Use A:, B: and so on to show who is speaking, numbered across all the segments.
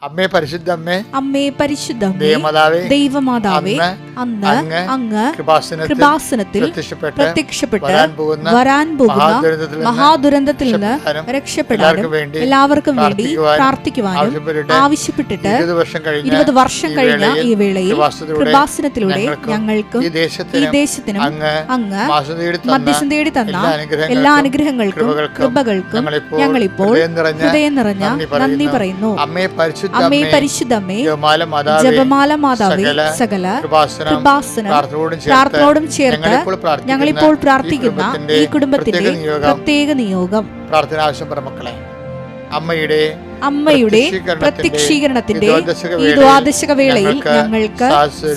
A: അമ്മേ പരിശുദ്ധമ്മേ,
B: അമ്മേ പരിശുദ്ധമ്മേ,
A: ദൈവമാതാവേ,
B: അന്ന് അങ്ങ് കൃപാസനത്തിൽ പ്രത്യക്ഷപ്പെട്ട് വരാൻ പോകുന്ന മഹാദുരന്തത്തിൽ നിന്ന് രക്ഷപ്പെടാനും എല്ലാവർക്കും വേണ്ടി പ്രാർത്ഥിക്കുവാനും ആവശ്യപ്പെട്ടിട്ട് 20 വർഷം കഴിഞ്ഞ ഈ വേളയിൽ കൃപാസനത്തിലൂടെ ഞങ്ങൾക്കും ഈ ദേശത്തിനും അങ്ങ് മധ്യസ്ഥം തേടി തന്ന എല്ലാ അനുഗ്രഹങ്ങൾക്കും കൃപകൾക്കും ഞങ്ങളിപ്പോൾ ഹൃദയം നിറഞ്ഞ നന്ദി പറയുന്നു. അമ്മേ പരിശുദ്ധമ്മേ, ജപമാല മാതാവേ, സകല കൃപാസനം പ്രാർത്ഥനയോടും ചേർത്ത് ഞങ്ങളിപ്പോൾ പ്രാർത്ഥിക്കുന്ന ഈ കുടുംബത്തിന്റെ പ്രത്യേക നിയോഗം.
A: പ്രാർത്ഥന ആവശ്യം മക്കളെ,
B: അമ്മയുടെ പ്രത്യക്ഷീകരണത്തിന്റെ ഈ ദ്വാദശക വേളയിൽ ഞങ്ങൾക്ക്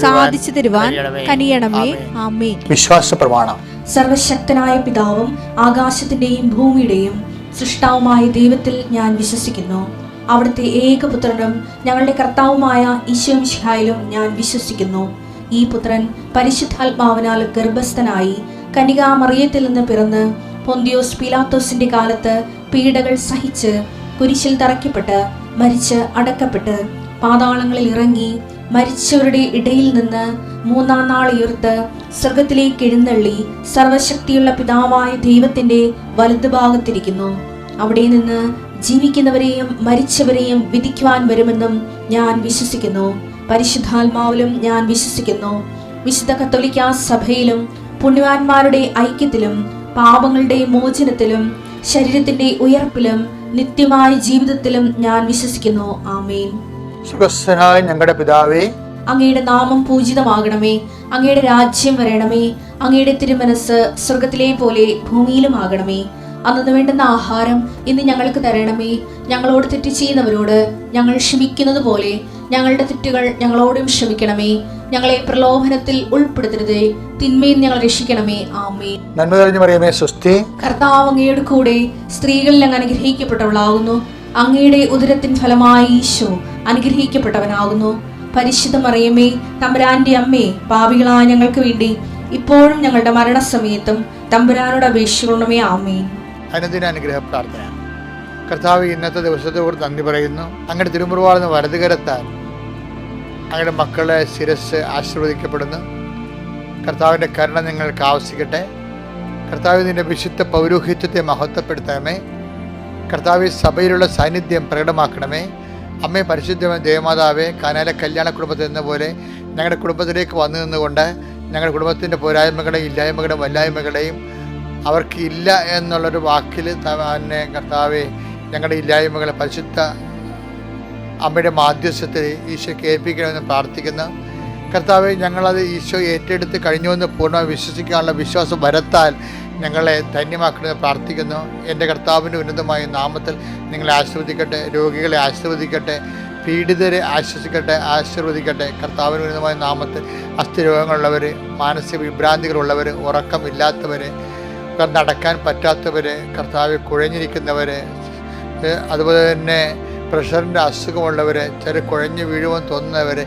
B: സാധിച്ചു തരുവാൻ കനിയണമേ. ആമേൻ.
A: വിശ്വാസ പ്രമാണം.
B: സർവശക്തനായ പിതാവും ആകാശത്തിന്റെയും ഭൂമിയുടെയും സൃഷ്ടാവുമായ ദൈവത്തിൽ ഞാൻ വിശ്വസിക്കുന്നു. അവിടുത്തെ ഏകപുത്രനും ഞങ്ങളുടെ കർത്താവുമായ ഈശോ മിശിഹായിലും ഞാൻ വിശ്വസിക്കുന്നു. ഈ പുത്രൻ പരിശുദ്ധാത്മാവിനാൽ ഗർഭസ്ഥനായി കന്യകാമറിയത്തിൽ നിന്ന് പിറന്ന് പൊന്തിയോസ് പീലാത്തോസിന്റെ കാലത്ത് പീഡകൾ സഹിച്ച് കുരിശിൽ തറയ്ക്കപ്പെട്ട് മരിച്ച് അടക്കപ്പെട്ട് പാതാളങ്ങളിൽ ഇറങ്ങി മരിച്ചവരുടെ ഇടയിൽ നിന്ന് 3-ാം നാൾ ഉയർത്ത് സ്വർഗത്തിലേക്ക് എഴുന്നള്ളി സർവശക്തിയുള്ള പിതാവായ ദൈവത്തിന്റെ വലതുഭാഗത്തിരിക്കുന്നു. അവിടെ നിന്ന് ജീവിക്കുന്നവരെയും മരിച്ചവരെയും വിധിക്കുവാൻ വരുമെന്നും ഞാൻ വിശ്വസിക്കുന്നു. പരിശുദ്ധാത്മാവിലും ഞാൻ വിശ്വസിക്കുന്നു. വിശുദ്ധ കത്തോലിക്കാ സഭയിലും പുണ്യവാന്മാരുടെ ഐക്യത്തിലും പാപങ്ങളുടെ മോചനത്തിലും ശരീരത്തിന്റെ ഉയർപ്പിലും നിത്യമായ ജീവിതത്തിലും ഞാൻ വിശ്വസിക്കുന്നു. ആമേൻ.
A: സുഖസ്ഥനായ ഞങ്ങളുടെ പിതാവേ,
B: അങ്ങയുടെ നാമം പൂജിതമാകണമേ. അങ്ങയുടെ രാജ്യം വരണമേ. അങ്ങയുടെ തിരുമനസ് സ്വർഗത്തിലെ പോലെ ഭൂമിയിലും ആകണമേ. അന്നു വേണ്ടുന്ന ആഹാരം ഇന്ന് ഞങ്ങൾക്ക് തരണമേ. ഞങ്ങളോട് തെറ്റ് ചെയ്യുന്നവരോട് ഞങ്ങൾ ക്ഷമിക്കുന്നത് പോലെ ഞങ്ങളുടെ തെറ്റുകൾ ഞങ്ങളോടും ക്ഷമിക്കണമേ. ഞങ്ങളെ പ്രലോഭനത്തിൽ ഉൾപ്പെടുത്തരുതേ, തിന്മയിൽ ഞങ്ങൾ രക്ഷിക്കണമേ. ആമേൻ.
A: നന്മ നിറഞ്ഞ മറിയമേ, സ്വസ്തി.
B: കർത്താവ് അങ്ങയുടെ കൂടെ സ്ത്രീകളിൽ അങ്ങ് അനുഗ്രഹിക്കപ്പെട്ടവളാകുന്നു. അങ്ങയുടെ ഉദരത്തിൻ ഫലമായി ഈശോ അനുഗ്രഹിക്കപ്പെട്ടവനാകുന്നു. പരിശുദ്ധ മറിയമേ, തമ്പുരാന്റെ അമ്മേ, പാപികളായ ഞങ്ങൾക്ക് വേണ്ടി ഇപ്പോഴും ഞങ്ങളുടെ മരണസമയത്തും തമ്പുരാനോട് അപേക്ഷിക്കണമേ. ആമേൻ.
A: അനുദിന അനുഗ്രഹ പ്രാർത്ഥന. കർത്താവ്, ഇന്നത്തെ ദിവസത്തോട് നന്ദി പറയുന്നു. അങ്ങയുടെ തിരുമുറിവാളുന്ന വലതുകരത്താൽ അങ്ങയുടെ മക്കളുടെ ശിരസ് ആശീർവദിക്കപ്പെടുന്നു. കർത്താവിൻ്റെ കരുണ നിങ്ങൾക്ക് ആവശ്യിക്കട്ടെ. കർത്താവ്, നിന്റെ വിശുദ്ധ പൗരോഹിത്യത്തെ മഹത്വപ്പെടുത്തണമേ. കർത്താവ്, സഭയിലുള്ള സാന്നിധ്യം പ്രകടമാക്കണമേ. അമ്മേ പരിശുദ്ധമായ ദേവമാതാവേ, കാനായിലെ കല്യാണ കുടുംബത്തിൽ എന്ന പോലെ ഞങ്ങളുടെ കുടുംബത്തിലേക്ക് വന്നു നിന്നുകൊണ്ട് ഞങ്ങളുടെ കുടുംബത്തിൻ്റെ പോരായ്മകളെയും ഇല്ലായ്മകളുടെയും വല്ലായ്മകളെയും അവർക്ക് ഇല്ല എന്നുള്ളൊരു വാക്കിൽ തന്നെ കർത്താവെ ഞങ്ങളുടെ ഇല്ലായ്മകളെ പരിശുദ്ധ അമ്മയുടെ മാധ്യസ്ഥത്തിൽ ഈശോയ്ക്ക് ഏൽപ്പിക്കണമെന്ന് പ്രാർത്ഥിക്കുന്നു. കർത്താവെ, ഞങ്ങളത് ഈശോ ഏറ്റെടുത്ത് കഴിഞ്ഞുവെന്ന് പൂർണ്ണമായി വിശ്വസിക്കാനുള്ള വിശ്വാസം വരത്താൽ ഞങ്ങളെ ധന്യമാക്കണമെന്ന് പ്രാർത്ഥിക്കുന്നു. എൻ്റെ കർത്താവിൻ്റെ ഉന്നതമായ നാമത്തിൽ നിങ്ങളെ ആശീർവദിക്കട്ടെ. രോഗികളെ ആശീർവദിക്കട്ടെ. പീഡിതരെ ആശീർവദിക്കട്ടെ. കർത്താവിന് ഉന്നതമായ നാമത്തിൽ അസ്ഥിരോഗങ്ങളുള്ളവർ, മാനസിക വിഭ്രാന്തികളുള്ളവർ, ഉറക്കമില്ലാത്തവർ, നടക്കാൻ പറ്റാത്തവർ, കർത്താവ് കുഴഞ്ഞിരിക്കുന്നവർ, അതുപോലെ തന്നെ പ്രഷറിൻ്റെ അസുഖമുള്ളവർ, ചില കുഴഞ്ഞു വീഴുമെന്ന് തോന്നുന്നവർ,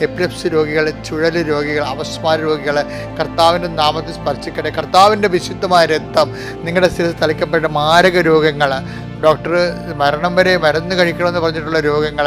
A: എപ്പിലെപ്സി രോഗികൾ, ചുഴൽ രോഗികൾ, അപസ്മാര രോഗികൾ കർത്താവിൻ്റെ നാമത്തിൽ സ്പർശിക്കട്ടെ. കർത്താവിൻ്റെ വിശുദ്ധമായ രക്തം നിങ്ങളുടെ സ്ഥിരത്തിൽ തളിക്കപ്പെട്ട മാരക രോഗങ്ങൾ, ഡോക്ടർ മരണം വരെ മരുന്ന് കഴിക്കണമെന്ന് പറഞ്ഞിട്ടുള്ള രോഗങ്ങൾ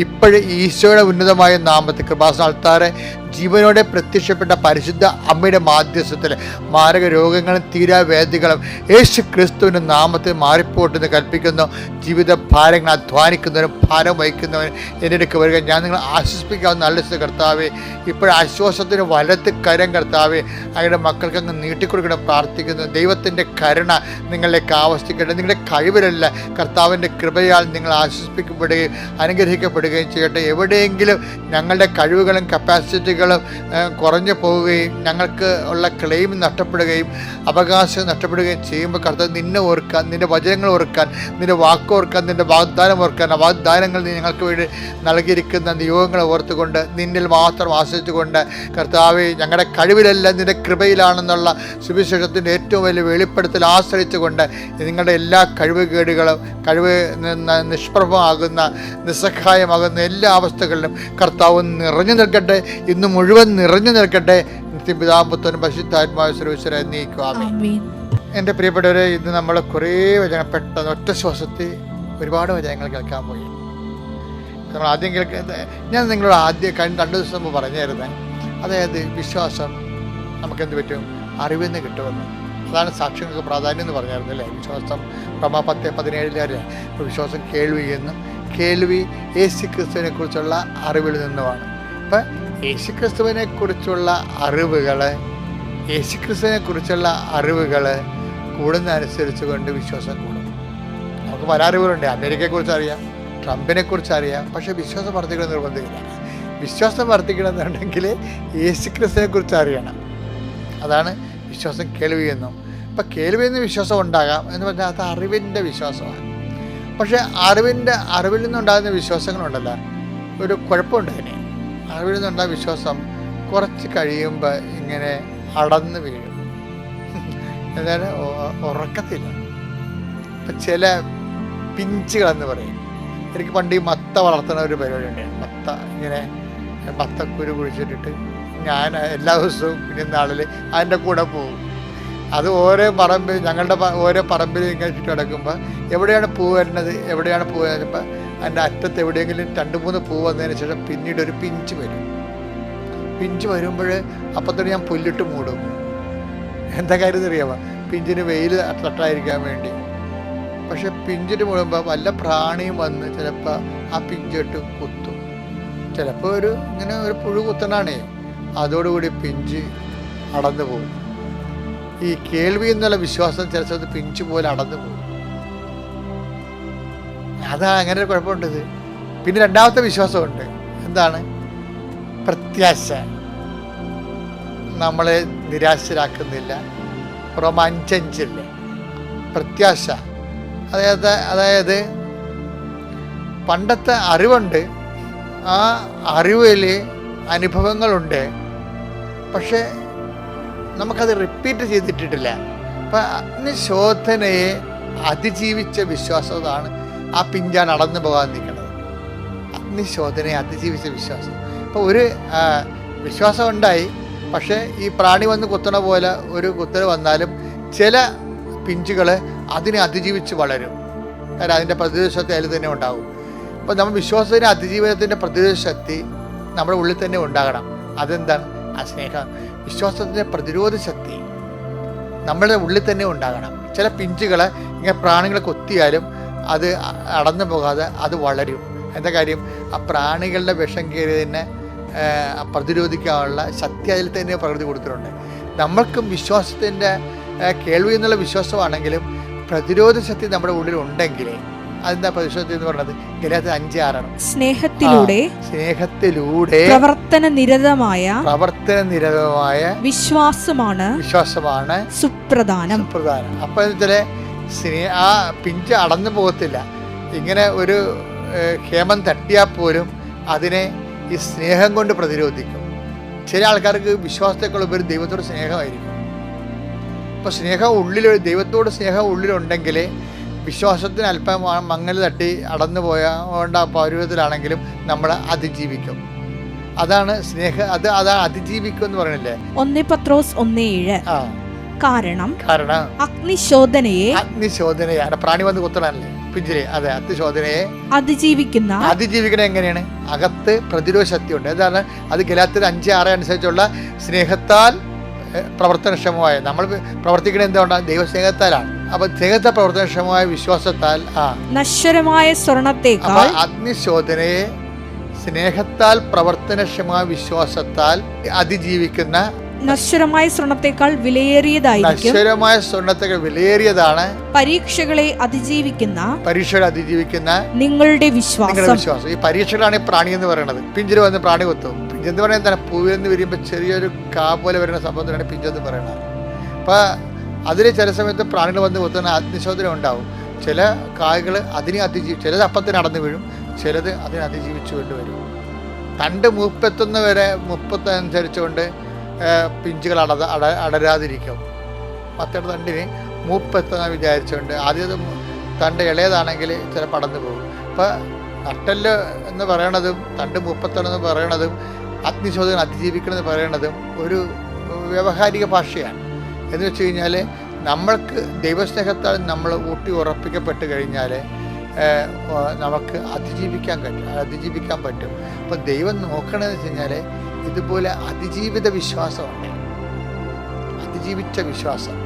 A: ഇപ്പോഴും ഈശോയുടെ ഉന്നതമായ നാമത്തിൽ കൃപാസന ആൾത്താരെ ജീവനോടെ പ്രത്യക്ഷപ്പെട്ട പരിശുദ്ധ അമ്മയുടെ മാധ്യസ്ഥത്തിൽ മാരക രോഗങ്ങളും തീരാവേദികളും യേശു ക്രിസ്തുവിൻ്റെ നാമത്തിൽ മാറിപ്പോട്ടെന്ന് കൽപ്പിക്കുന്നു. ജീവിത ഭാരങ്ങൾ അധ്വാനിക്കുന്നവരും ഭാരം വഹിക്കുന്നവരും എൻ്റെ അടുക്ക് വരിക. ഞാൻ നിങ്ങളെ ആശ്വസിപ്പിക്കാവുന്ന നല്ല കർത്താവെ, ഇപ്പോഴും ആശ്വാസത്തിന് വലത്ത് കരം കർത്താവെ അങ്ങയുടെ മക്കൾക്ക് അങ്ങ് നീട്ടിക്കൊടുക്കണം പ്രാർത്ഥിക്കുന്നു. ദൈവത്തിൻ്റെ കരുണ നിങ്ങളിലേക്ക് ആവശ്യിക്കട്ടെ. നിങ്ങളുടെ കഴിവിലല്ല, കർത്താവിൻ്റെ കൃപയാൽ നിങ്ങൾ ആശ്വസിപ്പിക്കപ്പെടുകയും അനുഗ്രഹിക്കപ്പെടുകയും ചെയ്യട്ടെ. എവിടെയെങ്കിലും ഞങ്ങളുടെ കഴിവുകളും കപ്പാസിറ്റികളും കുറഞ്ഞു പോവുകയും ഞങ്ങൾക്ക് ഉള്ള ക്ലെയിം നഷ്ടപ്പെടുകയും അവകാശം നഷ്ടപ്പെടുകയും ചെയ്യുമ്പോൾ കർത്താവ് നിന്നെ ഓർക്കാൻ, നിൻ്റെ വചനങ്ങൾ ഓർക്കാൻ, നിൻ്റെ വാക്ക് ഓർക്കാൻ, നിൻ്റെ വാഗ്ദാനം ഓർക്കാൻ, ആ വാഗ്ദാനങ്ങൾ നീ ഞങ്ങൾക്ക് വേണ്ടി നൽകിയിരിക്കുന്ന നിയോഗങ്ങളെ ഓർത്തുകൊണ്ട് നിന്നിൽ മാത്രം ആശ്രയിച്ചുകൊണ്ട് കർത്താവെ ഞങ്ങളുടെ കഴിവിലല്ല നിൻ്റെ കൃപയിലാണെന്നുള്ള സുവിശേഷത്തിൻ്റെ ഏറ്റവും വലിയ വെളിപ്പെടുത്തൽ ആശ്രയിച്ചുകൊണ്ട് നിങ്ങളുടെ എല്ലാ കഴിവുകേടുകളും കഴിവ് നിഷ്പ്രഭമാകുന്ന നിസ്സഹായമാകുന്ന എല്ലാ അവസ്ഥകളിലും കർത്താവ് നിറഞ്ഞു നിൽക്കട്ടെ. ഇന്ന് മുഴുവൻ നിറഞ്ഞു നിൽക്കട്ടെ. പിതാപുത്രനും പരിശുദ്ധാത്മാവ് സർവീശ്വര എന്നേക്കും ആമേൻ. എൻ്റെ പ്രിയപ്പെട്ടവരെ, ഇന്ന് നമ്മൾ കുറേ വചനം പെട്ടെന്ന് ഒറ്റ ശ്വാസത്തിൽ ഒരുപാട് വചനങ്ങൾ കേൾക്കാൻ പോയി. നമ്മൾ ആദ്യം ഞാൻ നിങ്ങളോട് കഴിഞ്ഞ 2 ദിവസം മുമ്പ് പറഞ്ഞായിരുന്നേ, അതായത് വിശ്വാസം നമുക്കെന്ത് പറ്റും, അറിവിൽ നിന്ന് കിട്ടുമെന്ന്. അതാണ് സാക്ഷ്യങ്ങൾക്ക് പ്രാധാന്യം എന്ന് പറഞ്ഞായിരുന്നു അല്ലേ. വിശ്വാസം റോമാ 10:17 വിശ്വാസം കേൾവിയെന്നും കേൾവി യേശുക്രിസ്തുവിനെ കുറിച്ചുള്ള അറിവിൽ നിന്നുമാണ്. അപ്പം യേശുക്രിസ്തുവിനെ കുറിച്ചുള്ള അറിവുകൾ കൂടുന്നതനുസരിച്ച് കൊണ്ട് വിശ്വാസം കൂടും. നമുക്ക് പല അറിവുകളുണ്ട്. അമേരിക്കയെക്കുറിച്ച് അറിയാം, ട്രംപിനെ കുറിച്ച് അറിയാം. പക്ഷേ വിശ്വാസം വർദ്ധിക്കണം നിർബന്ധമില്ല. വിശ്വാസം വർദ്ധിക്കണമെന്നുണ്ടെങ്കിൽ യേശുക്രിസ്തുവിനെ കുറിച്ച് അറിയണം. അതാണ് വിശ്വാസം കേൾവിയെന്നും. ഇപ്പം കേൾവിയെന്ന് വിശ്വാസം ഉണ്ടാകാം എന്ന് പറഞ്ഞാൽ അത് അറിവിൻ്റെ വിശ്വാസമാണ്. പക്ഷേ അറിവിൽ നിന്നുണ്ടാകുന്ന വിശ്വാസങ്ങളുണ്ടല്ലോ, ഒരു കുഴപ്പമുണ്ട് അതിന്. അറിവിൽ നിന്നുണ്ടാകുന്ന വിശ്വാസം കുറച്ച് കഴിയുമ്പോൾ ഇങ്ങനെ അടന്ന് വീഴും, എന്നാൽ ഉറക്കത്തില്ല. ഇപ്പം ചില പിഞ്ചുകളെന്ന് പറയും. എനിക്ക് പണ്ട് ഈ മത്ത വളർത്തുന്ന ഒരു പരിപാടിയുണ്ട്. മത്തക്കുരു കുഴിച്ചിട്ടിട്ട് ഞാൻ എല്ലാ ദിവസവും കുഞ്ഞുനാളിൽ അതിൻ്റെ കൂടെ പോകും. അത് ഓരോ പറമ്പിൽ, ഞങ്ങളുടെ ഓരോ പറമ്പിൽ ഇങ്ങനെ ചുറ്റി കിടക്കുമ്പോൾ എവിടെയാണ് പൂ വരുന്നത് വരുമ്പോൾ അതിൻ്റെ അറ്റത്ത് എവിടെയെങ്കിലും 2-3 പൂ വന്നതിന് ശേഷം പിന്നീട് ഒരു പിഞ്ച് വരുമ്പോൾ അപ്പം തന്നെ ഞാൻ പുല്ലിട്ട് മൂടും. എന്താ കാര്യം അറിയാമോ? പിഞ്ചിന് വെയിൽ തട്ടായിരിക്കാൻ വേണ്ടി. പക്ഷെ പിഞ്ചിന് മൂടുമ്പോൾ വല്ല പ്രാണിയും വന്ന് ചിലപ്പോൾ ആ പിഞ്ചിട്ട് കുത്തും. ചിലപ്പോൾ ഇങ്ങനെ ഒരു പുഴു കുത്തണാണേ, അതോടുകൂടി പിഞ്ച് അടന്നു പോകും. ഈ കേൾവി എന്നുള്ള വിശ്വാസം ചില സ്ഥലത്ത് പിഞ്ച് പോലെ അടന്നു പോകും. അതാ അങ്ങനെ ഒരു കുഴപ്പമുണ്ടത്. പിന്നെ രണ്ടാമത്തെ വിശ്വാസമുണ്ട്. എന്താണ്? പ്രത്യാശ. നമ്മളെ നിരാശരാക്കുന്നില്ല. റോമാ 5:5 പ്രത്യാശ. അതായത് പണ്ടത്തെ അറിവുണ്ട്, ആ അറിവിൽ അനുഭവങ്ങളുണ്ട്, പക്ഷെ നമുക്കത് റിപ്പീറ്റ് ചെയ്തിട്ടിട്ടില്ല. അപ്പം അഗ്നിശോധനയെ അതിജീവിച്ച വിശ്വാസമാണ് ആ പിഞ്ചാൻ അടന്നു പോകാൻ നിൽക്കുന്നത്. അഗ്നിശോധനയെ അതിജീവിച്ച വിശ്വാസം. ഇപ്പോൾ ഒരു വിശ്വാസം ഉണ്ടായി, പക്ഷേ ഈ പ്രാണി വന്ന് കുത്തണ പോലെ ഒരു കുത്തൽ വന്നാലും ചില പിഞ്ചുകൾ അതിനെ അതിജീവിച്ച് വളരും. കാരണം അതിൻ്റെ പ്രതിരോധ ശക്തി അതിൽ തന്നെ ഉണ്ടാകും. അപ്പോൾ നമ്മൾ വിശ്വാസത്തിൻ്റെ അതിജീവനത്തിൻ്റെ പ്രതിരോധ ശക്തി നമ്മുടെ ഉള്ളിൽ തന്നെ ഉണ്ടാകണം. അതെന്താണ്? ആ സ്നേഹം. വിശ്വാസത്തിൻ്റെ പ്രതിരോധ ശക്തി നമ്മുടെ ഉള്ളിൽ തന്നെ ഉണ്ടാകണം. ചില പിഞ്ചുകൾ ഇങ്ങനെ പ്രാണികളെ കൊത്തിയാലും അത് അടന്നു പോകാതെ അത് വളരും. എന്താ കാര്യം? ആ പ്രാണികളുടെ വിഷം കയറിയതിനെ പ്രതിരോധിക്കാനുള്ള ശക്തി അതിൽ തന്നെ പ്രകൃതി കൊടുത്തിട്ടുണ്ട്. നമ്മൾക്കും വിശ്വാസത്തിൻ്റെ കേൾവി എന്നുള്ള വിശ്വാസമാണെങ്കിലും പ്രതിരോധ ശക്തി നമ്മുടെ ഉള്ളിൽ ഉണ്ടെങ്കിൽ അതെന്താ പ്രതിശോധന എന്ന് പറയുന്നത്? ഗലാത്യർ 5:6 സ്നേഹത്തിലൂടെ പ്രവർത്തന നിരതമായ വിശ്വാസമാണ് സുപ്രധാനം. അപ്പൊ ആ പിഞ്ച് അടന്നു പോകത്തില്ല. ഇങ്ങനെ ഒരു ഹേമം തട്ടിയാൽ പോലും അതിനെ ഈ സ്നേഹം കൊണ്ട് പ്രതിരോധിക്കും. ചില ആൾക്കാർക്ക് വിശ്വാസത്തെക്കാൾ ഉപരി ദൈവത്തോട് സ്നേഹമായിരിക്കും. അപ്പോൾ ദൈവത്തോട് സ്നേഹം ഉള്ളിലുണ്ടെങ്കിൽ വിശ്വാസത്തിന് അല്പം മങ്ങൽ തട്ടി അടന്നു പോയാണ്ട പൗരവത്തിലാണെങ്കിലും നമ്മൾ അതിജീവിക്കും. അതാണ് അതാണ് അതിജീവിക്കും എന്ന് പറയണില്ലേ.
B: 1 പത്രോസ് 1:7 കാരണം
A: അഗ്നിശോധനയാണ്. പ്രാണി വന്ന് കുത്തണല്ലേ പിഞ്ചിലെ. അതെ, അഗ്നിശോധനയെ അതിജീവിക്കണം. എങ്ങനെയാണ്? അകത്ത് പ്രതിരോധ ശക്തി ഉണ്ട്. എന്താണ് അത്? ഗലാത്യർ 5:6 അനുസരിച്ചുള്ള സ്നേഹത്താൽ പ്രവർത്തനക്ഷമമായ, നമ്മൾ പ്രവർത്തിക്കുന്നത് എന്തുകൊണ്ടാണ്? ദൈവസ്നേഹത്താലാണ്. അപ്പൊ സ്നേഹത്തെ പ്രവർത്തനക്ഷമമായ വിശ്വാസത്താൽ
B: നശ്വരമായ സ്വർണത്തേക്കാൾ
A: അഗ്നിശോധനയെ സ്നേഹത്താൽ പ്രവർത്തനക്ഷമമായ വിശ്വാസത്താൽ അതിജീവിക്കുന്ന
B: നശ്വരമായ സ്വർണത്തേക്കാൾ വിലയേറിയതാണ്
A: പരീക്ഷകളെ അതിജീവിക്കുന്ന നിങ്ങളുടെ വിശ്വാസം. ഈ പരീക്ഷകളാണ് ഈ പ്രാണി എന്ന് പറയുന്നത്. പിഞ്ചിൽ വന്ന് പ്രാണി കൊത്തും. പിഞ്ചെന്ന് പറയുന്നത് എന്താണ്? പൂവിൽ നിന്ന് വരുമ്പോൾ ചെറിയൊരു കാ പോലെ വരുന്ന സംഭവത്തിനാണ് പിഞ്ചെന്ന് പറയുന്നത്. അപ്പൊ അതിൽ ചില സമയത്ത് പ്രാണികൾ വന്ന് കൊത്തുന്ന അഗ്നിശോധന ഉണ്ടാവും. ചില കായകൾ ചിലത് അപ്പത്തിന് അടന്നു വീഴും, ചിലത് അതിനെ അതിജീവിച്ചു കൊണ്ടുവരും. തണ്ട് മൂപ്പത്തനുസരിച്ചുകൊണ്ട് പിഞ്ചുകൾ അടരാതിരിക്കും. മറ്റൊരു തണ്ടിന് മൂപ്പെത്തുന്ന വിചാരിച്ചുകൊണ്ട് ആദ്യത് തണ്ട് ഇളയതാണെങ്കിൽ ചിലപ്പോൾ അടന്നു പോകും. അപ്പോൾ നട്ടല് എന്ന് പറയണതും തണ്ട് മൂപ്പത്തെന്ന് പറയണതും അഗ്നിശോധന അതിജീവിക്കണമെന്ന് പറയണതും ഒരു വ്യാവഹാരിക ഭാഷയാണ്. എന്ന് വെച്ച് കഴിഞ്ഞാൽ നമ്മൾക്ക് ദൈവസ്നേഹത്താൽ നമ്മൾ ഊട്ടി ഉറപ്പിക്കപ്പെട്ട് കഴിഞ്ഞാൽ നമുക്ക് അതിജീവിക്കാൻ പറ്റും. അപ്പോൾ ദൈവം നോക്കണമെന്ന് വെച്ച് കഴിഞ്ഞാൽ ഇതുപോലെ അതിജീവിത വിശ്വാസമുണ്ട്, അതിജീവിച്ച വിശ്വാസം.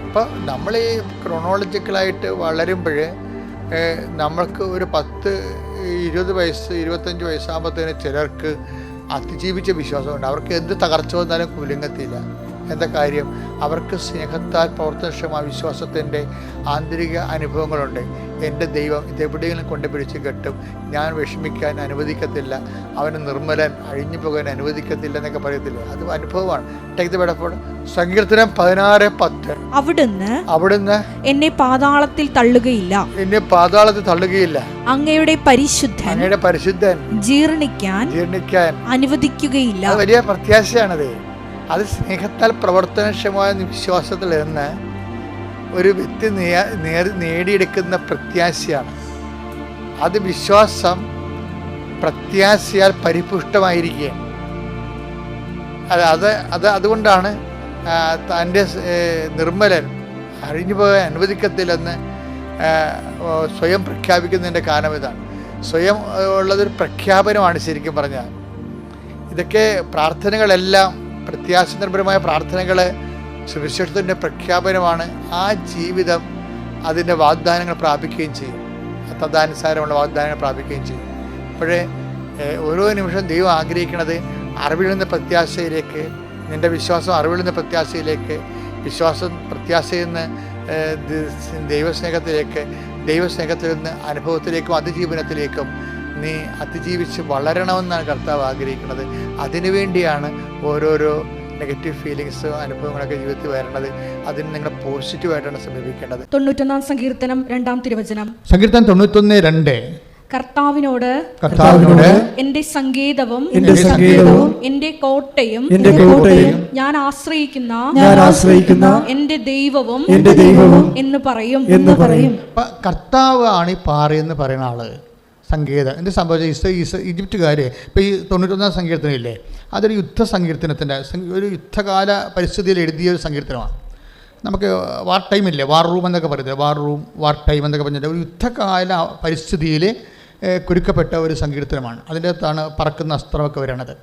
A: അപ്പോൾ നമ്മൾ ഈ ക്രോണോളജിക്കലായിട്ട് വളരുമ്പോൾ നമ്മൾക്ക് ഒരു 10-20 വയസ്സ് 25 വയസ്സാകുമ്പോഴത്തേന് ചിലർക്ക് അതിജീവിച്ച വിശ്വാസമുണ്ട്. അവർക്ക് എന്ത് തകർച്ച വന്നാലും കുലുങ്ങത്തില്ല. എന്താ കാര്യം? അവർക്ക് സ്നേഹത്താൽ പ്രവർത്തനക്ഷമ വിശ്വാസത്തിൻ്റെ ആന്തരിക അനുഭവങ്ങളുണ്ട്. എൻ്റെ ദൈവം ഇതെവിടെയെങ്കിലും കൊണ്ടുപിടിച്ച് കെട്ടും, ഞാൻ വിഷമിക്കാൻ അനുവദിക്കത്തില്ല, അവന് നിർമ്മലൻ അഴിഞ്ഞു പോകാൻ അനുവദിക്കത്തില്ല എന്നൊക്കെ പറയത്തില്ല. അത് അനുഭവമാണ്. Take the word. സങ്കീർത്തനം 16:10. അവിടുന്ന്
C: എന്നെ പാതാളത്തിൽ തള്ളുകയില്ല, അങ്ങയുടെ പരിശുദ്ധൻ ജീർണിക്കാൻ അനുവദിക്കുകയില്ല.
A: വലിയ പ്രത്യാശയാണത്. അത് സ്നേഹത്താൽ പ്രവർത്തനക്ഷമമായ വിശ്വാസത്തിൽ നിന്ന് ഒരു വ്യക്തി നേടിയെടുക്കുന്ന പ്രത്യാശയാണ്. അത് വിശ്വാസം പ്രത്യാശയാൽ പരിപുഷ്ടമായിരിക്കുകയാണ്. അതുകൊണ്ടാണ് തൻ്റെ നിർമ്മലൻ അഴിഞ്ഞു പോകാൻ അനുവദിക്കത്തില്ലെന്ന് സ്വയം പ്രഖ്യാപിക്കുന്നതിൻ്റെ കാരണം ഇതാണ്. സ്വയം ഉള്ളതൊരു പ്രഖ്യാപനമാണ് ശരിക്കും പറഞ്ഞാൽ. ഇതൊക്കെ പ്രാർത്ഥനകളെല്ലാം പ്രത്യാശ നിർഭരമായ പ്രാർത്ഥനകൾ സുവിശേഷത്തിൻ്റെ പ്രഖ്യാപനമാണ്. ആ ജീവിതം അതിൻ്റെ വാഗ്ദാനങ്ങൾ പ്രാപിക്കുകയും ചെയ്യും, തദാനുസാരമുള്ള വാഗ്ദാനങ്ങൾ പ്രാപിക്കുകയും ചെയ്യും. അപ്പോഴേ ഓരോ നിമിഷം ദൈവം ആഗ്രഹിക്കുന്നത് അറിവിൽ നിന്ന് പ്രത്യാശയിലേക്ക്, നിൻ്റെ വിശ്വാസം അറിവിൽ നിന്ന് പ്രത്യാശയിലേക്ക്, വിശ്വാസം പ്രത്യാശയിൽ നിന്ന് ദൈവസ്നേഹത്തിലേക്ക്, ദൈവസ്നേഹത്തിൽ നിന്ന് അനുഭവത്തിലേക്കും അതിജീവനത്തിലേക്കും നീ അതിജീവിച്ച് വളരണമെന്നാണ് കർത്താവ് ആഗ്രഹിക്കുന്നത്. അതിനുവേണ്ടിയാണ് ഓരോരോ നെഗറ്റീവ് ഫീലിങ്സ് അനുഭവങ്ങളൊക്കെ ജീവിതത്തിൽ വരണത്. അതിന് നിങ്ങൾ പോസിറ്റീവായിട്ടാണ് സമീപിക്കേണ്ടത്.
C: 91 സങ്കീർത്തനം 2-ാം തിരുവചനം.
A: സങ്കീർത്തനം 91:2.
C: കർത്താവിനോട് എന്റെ സങ്കേതവും എന്റെ കോട്ടയും ഞാൻ ആശ്രയിക്കുന്ന എന്റെ ദൈവവും എന്ന് പറയും.
A: കർത്താവ് ആണ് ഈ പാറയെന്ന് പറയുന്ന ആള്. സങ്കേതം എന്ത് സംഭവിച്ച ഈജിപ്തുകാർ ഇപ്പോൾ ഈ 91 സങ്കീർത്തനമില്ലേ, അതൊരു യുദ്ധ സങ്കീർത്തനത്തിൻ്റെ ഒരു യുദ്ധകാല പരിസ്ഥിതിയിൽ എഴുതിയ ഒരു സങ്കീർത്തനമാണ്. നമുക്ക് വാർ ടൈമില്ലേ, വാർ റൂം എന്നൊക്കെ പറയുന്നത്, വാർ ടൈം എന്നൊക്കെ പറഞ്ഞിട്ട് ഒരു യുദ്ധകാല പരിസ്ഥിതിയിൽ കുരുക്കപ്പെട്ട ഒരു സങ്കീർത്തനമാണ്. അതിൻ്റെ അകത്താണ് പറക്കുന്ന അസ്ത്രമൊക്കെ വരണത്.